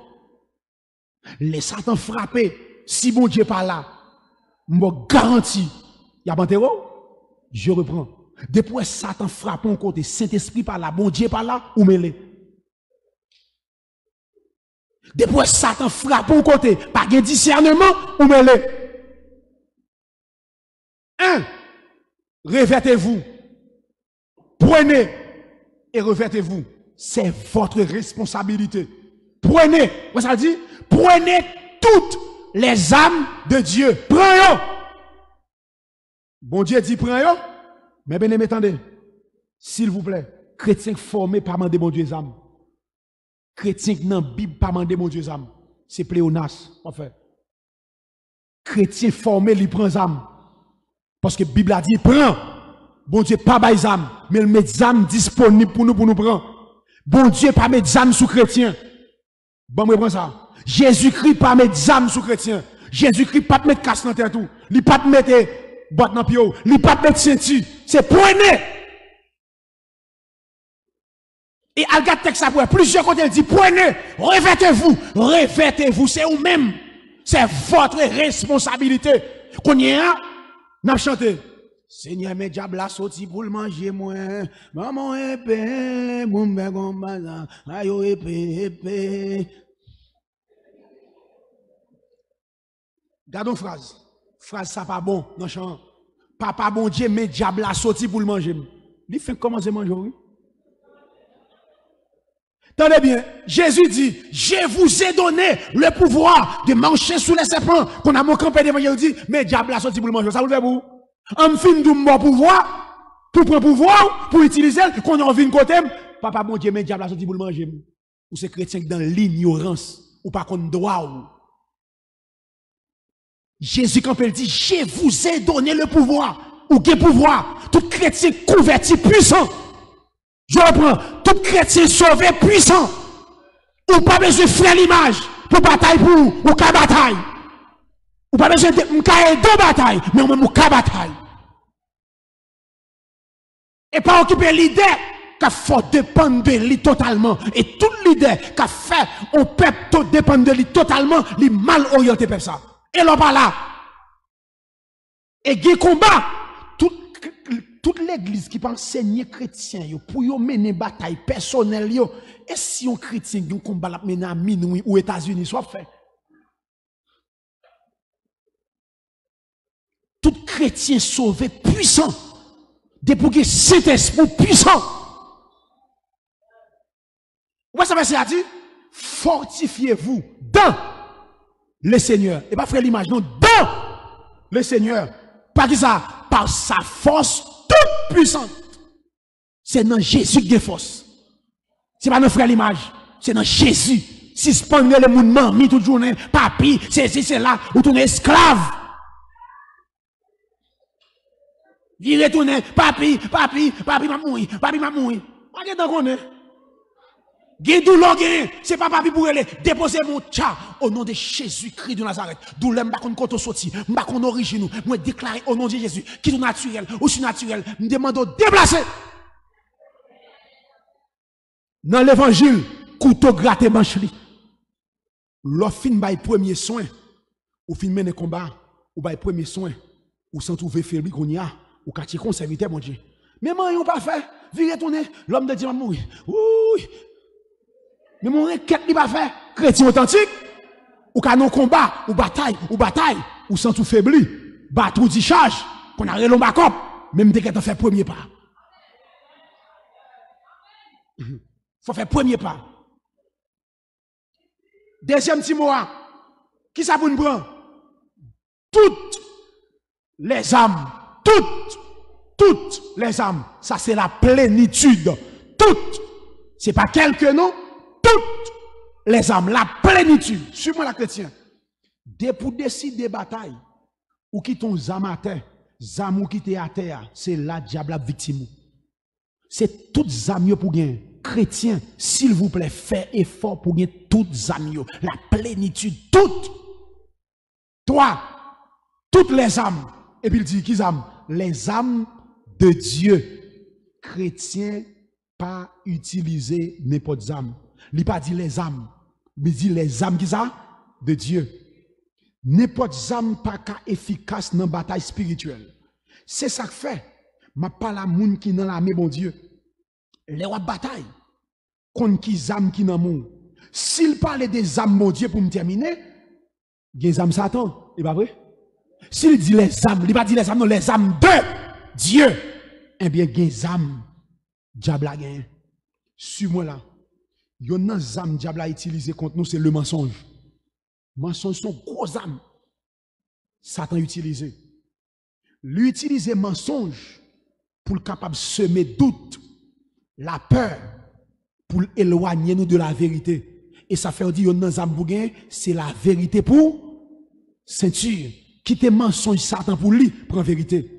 Les Satan frapper, si bon Dieu pas là, me garantis, il y a un terreau. Je reprends. Depuis Satan frappe un côté, Saint-Esprit par là, bon Dieu par là, ou mêlé. Depuis Satan frappe un côté, pas de discernement, ou mêlé. 1. Revêtez-vous. Prenez et revêtez-vous. C'est votre responsabilité. Prenez, vous ça dit, prenez toutes les âmes de Dieu. Prenez. Bon Dieu dit prenez. Mais bien aimé, attendez. S'il vous plaît, chrétien formé par mandé mon Dieu âme. Chrétien dans la Bible par mandé mon Dieu âme. C'est pléonas, en fait. Chrétien formé, il prend âme. Parce que la Bible a dit, prend. Bon Dieu, pas bail âme, mais il met des âmes disponibles pour nous prendre. Bon Dieu, pas mettre des âmes sous chrétien. Bon, me prend ça. Jésus-Christ, pas mettre des âmes sous chrétien. Jésus-Christ, pas mettre casse dans terre tout. Il pas mettre boîte dans pied. Il pas mettre ceinture. C'est prenez. Et al gade texte après, plusieurs côtés, il dit, prenez, revêtez-vous, revêtez-vous, c'est vous-même. C'est votre responsabilité. Qu'on y a, n'a chanté. Seigneur, mes diables a sorti pour le manger, moi. Maman épée, boumbe gombaza, ayo épée. Gardons phrase. Phrase ça pas bon, non chant. Papa bon Dieu, mes diables a sorti pour le manger. Il fait commencer à manger, oui. Tenez bien, Jésus dit, je vous ai donné le pouvoir de marcher sous les serpents. Qu'on a mon campé devant, il dit, mais diable a sorti pour le manger. Ça vous fait vous? On fin de mon pouvoir, pour prendre pouvoir, pour utiliser, qu'on a envie de côté. Papa, mon Dieu, mais diable a sorti pour le manger. Ou c'est chrétien dans l'ignorance, ou pas qu'on droit. Jésus, quand il dit, je vous ai donné le pouvoir, ou quel pouvoir? Tout chrétien converti puissant. Je reprends, tout chrétien sauvé puissant. Ou pas besoin de faire l'image, pour bataille pour, ou qu'à bataille. Ou pas besoin de deux batailles, mais on même ou qu'à bataille. Et pas occuper l'idée qu'il faut dépendre de lui totalement. Et toute l'idée qu'a fait, on peut tout dépendre de lui totalement, lui mal orienté pour ça. Et là, par là. Et il combat toute l'église qui peut enseigner chrétien pour y mener une bataille personnelle. Et si un chrétien qui combat la mener à minuit ou aux États-Unis, soit fait. Tout chrétien sauvé puissant pour que cet esprit puissant. Où ça verset a dit? Fortifiez-vous dans le Seigneur. Et pas frère l'image, non, dans le Seigneur. Par qui ça? Par sa force toute puissante. C'est dans Jésus qui a force. C'est pas dans frère l'image, c'est dans Jésus. Si se prend le monde mamie toute journée, papi, c'est là, ou tourne esclave. Il retourne, papi, m'a mouri, papi m'a mouri. Pas de temps qu'on est. Gen douleur gen, c'est pas papi pour aller déposer mon tcha au nom de Jésus-Christ de Nazareth. Douleur m'pa kon koto sorti, m'pa kon origine, moi déclarer au nom de Jésus, qui est naturel ou surnaturel, me demande déplacer. Dans l'évangile, couteau gratté manche li. L'offre fin bay premier soin, ou fin mener combat, ou bay premier soin, ou sans trouver faibli qu'on y a, ou quartier conservateur mon Dieu. Mais moi yon pas fait, vi retourner, l'homme de Dieu m'a mouru. Oui. Mais mon requête li pas fait, chrétien authentique, ou canon combat, ou bataille, ou sans tout faibli, battre ou di charge, qu'on a relon bakop, même dès qu'elle fait premier pas. Faut faire premier pas. Deuxième petit mot, qui ça pour nous prendre? Toutes les âmes, toutes les âmes, ça c'est la plénitude. Toutes, c'est pas quelques noms, toutes les âmes, la plénitude. Suis-moi la chrétien. Dès pour décider bataille, ou qui ton âme à terre, âme ou qui t'es à terre, c'est la diable la victime. C'est toutes âmes pour gagner. Chrétien, s'il vous plaît, faites effort pour gagner toutes âmes, la plénitude, toutes. Toi, toutes les âmes. Et puis il dit, qui âmes? Les âmes de Dieu. Chrétien, pas utiliser n'importe âme. Il pas dit les âmes, mais dit les âmes qui ça? De Dieu. N'importe âme pas efficace dans la bataille spirituelle. C'est ça que fait. Ma pas la moun qui dans l'armée, bon Dieu. Les rois bataille contre qui âme qui dans monde. S'il parlait des âmes, mon Dieu, pour me terminer, il y a des âmes Satan, et pas vrai? S'il dit les âmes, il va dire les âmes, non, les âmes de Dieu. Eh bien, il y a des âmes, diable a gagné. Suis-moi là. Il y a des âmes, diable a utilisé contre nous, c'est le mensonge. Mensonge sont gros âmes. Satan utilisé. Lui utiliser mensonge pour le capable de semer doute, la peur, pour éloigner nous de la vérité. Et ça fait dire, dans âme c'est la vérité pour ceinture. Quitter mensonge Satan pour lui, prend vérité.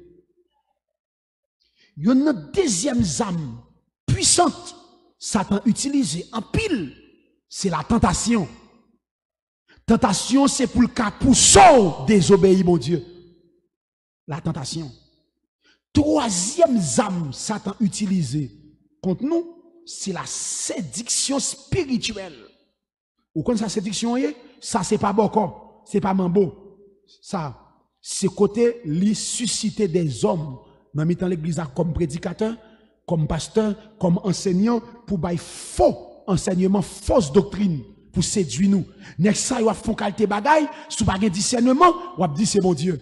Il y a une deuxième âme puissante, Satan utilise en pile, c'est la tentation. Tentation, c'est pour le cas pour désobéir, mon Dieu. La tentation. Troisième âme, Satan utilise contre nous, c'est la séduction spirituelle. Ou quand ça séduction est, ça c'est pas bon corps, c'est pas mambo. Ça, c'est côté lui susciter des hommes dans l'église comme prédicateur, comme pasteur, comme enseignant pour bailler faux enseignement, fausse doctrine pour séduire nous. Next ça, il font qualité bagaille, sous pas de discernement, ou dit c'est mon Dieu.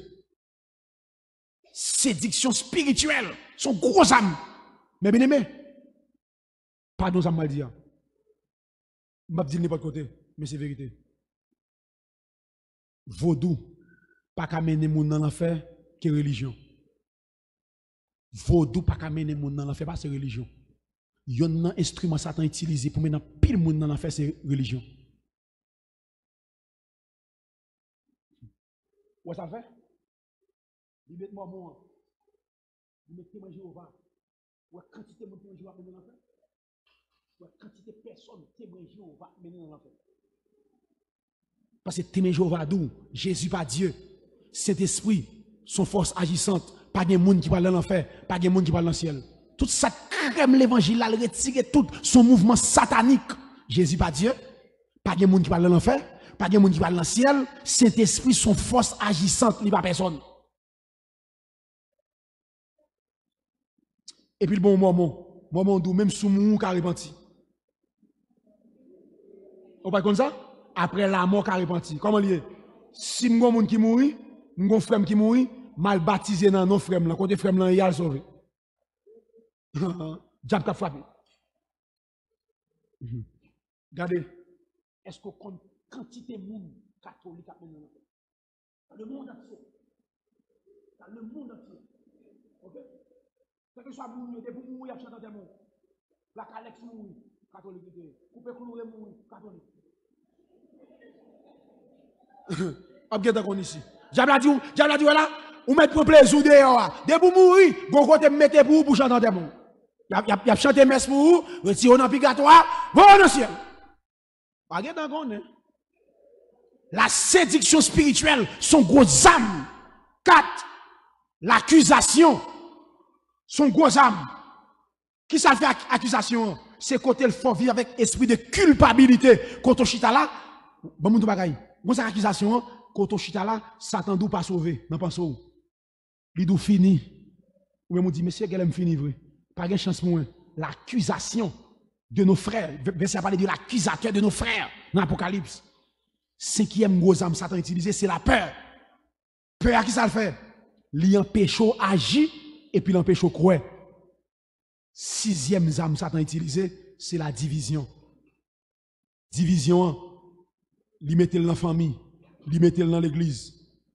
Séduction spirituelle, son gros âme. Mais bien aimé, pardon, ça m'a dit. Je ne vais pas dire n'importe côté, mais c'est vérité. Vaudou, pas qu'à mener moun dans l'enfer, que religion. Vaudou, pas qu'à mener moun dans l'enfer, pas c'est religion. Il y a un instrument Satan utilisé pour mener pile moun dans l'enfer, c'est religion. Où ça fait? Il met moi moi. Il met témoin Jéhovah. Ou quantité de témoin Jéhovah mener dans l'enfer? Ou quantité de personnes témoin Jéhovah mener dans l'enfer? Parce que témoin Jéhovah d'où? Jésus pas Dieu. Saint-Esprit, son force agissante. Pas de monde qui parle dans l'enfer, pas de monde qui parle dans le ciel. Tout ça crème l'évangile, elle retire tout son mouvement satanique. Jésus pas Dieu, pas de monde qui parle dans l'enfer, pas de monde qui parle dans le ciel. Saint-Esprit, son force agissante, il n'y a pas personne. Et puis le bon moment d'où même sous mon qui a repenti. On pas comme ça? Après la mort qui a repenti. Comment lié? Si mon monde qui mourit, mon frère qui mourit, mal baptisé dans nos frères, là, côté frère là, il a sauvé. Diable t'a frappé. Regardez, est-ce qu'on compte quantité de monde catholique dans le monde entier? Dans le monde entier. Ok? Quel que soit le monde, pour mourir, il y a chanté des mots. La Calex mourir, catholique. Couper couler mourir, catholique. Objet qu'on ici. Diable a dit, voilà, ou mettre pour plaisir dehors. Dès pour mourir, bon côté mettez pour chanter des mots. Il y a chanté messe pour vous, retirez dans purgatoire, bon dans le ciel. Pas dans qu'on la séduction spirituelle, son gros âme. 4. L'accusation, son gros âme. Qui ça fait accusation? C'est côté le faut vivre avec esprit de culpabilité. Quand on chita là, bon moun bagay. Bon ça accusation, quand on chita là, Satan dou pas sauver. Non pas sauver. Li dou fini. Ou même on dit monsieur qu'elle aime fini vrai. Pas de chance pour moi. L'accusation de nos frères. Verset parler de l'accusateur de nos frères dans l'Apocalypse. 5e gros âme Satan utilisé, c'est la peur. Peur à qui ça le fait? Li empêche agir et puis l'empêche croire. 6e âme Satan utilisé, c'est la division. Division, li mette dans la famille, li mette dans l'église.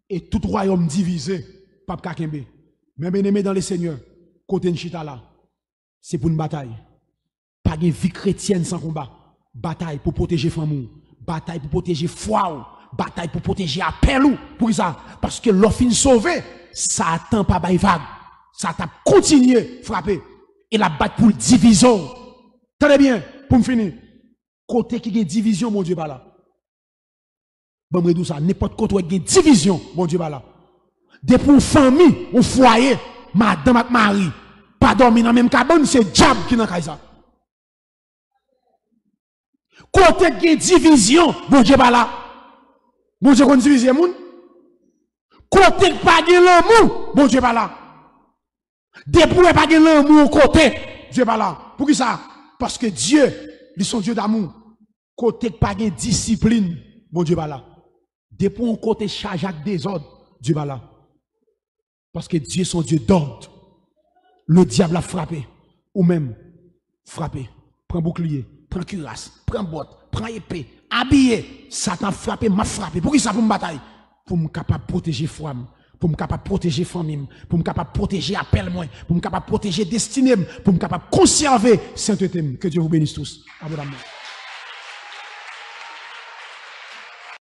Et tout royaume divisé, pas kakembe. Mais bien aimé dans les seigneurs, côté nchita là, c'est pour une bataille. Pas de vie chrétienne sans combat. Bataille pour protéger famille, bataille pour protéger foi, bataille pour protéger appel ou pour ça parce que l'offre sauvé, ça attend pas bail vague. Ça t'a continué frapper et la battre pour division. Tenez bien pour me finir. Côté qui a division mon Dieu pas là. Bon me ça n'importe côté qui a division mon Dieu pas là. Depuis une famille, un foyer, madame et mari, pas dormir dans la même cabane, c'est diable qui dans ça. Côté qui a division, bon Dieu pas là. Bon Dieu qu'on divise moun. Côté qui pas de l'amour, bon Dieu pas là. Depuis pas de l'amour côté, Dieu pas là. Pour qui ça? Parce que Dieu, il son Dieu d'amour. Côté qui pas de discipline, bon Dieu pas là. Depuis un côté chargé avec désordre, Dieu pas là. Parce que Dieu est son Dieu d'ordre. Le diable a frappé. Ou même frappé. Prends bouclier, prends cuirasse, prends botte, prends épée, habillé. Satan frappé, m'a frappé. Pour qui ça pour me bataille? Pour me capable protéger foi, pour me capable protéger famille, pour me capable protéger appel moi, pour me capable protéger destinée, pour me capable conserver sainteté. Que Dieu vous bénisse tous. Abondamment.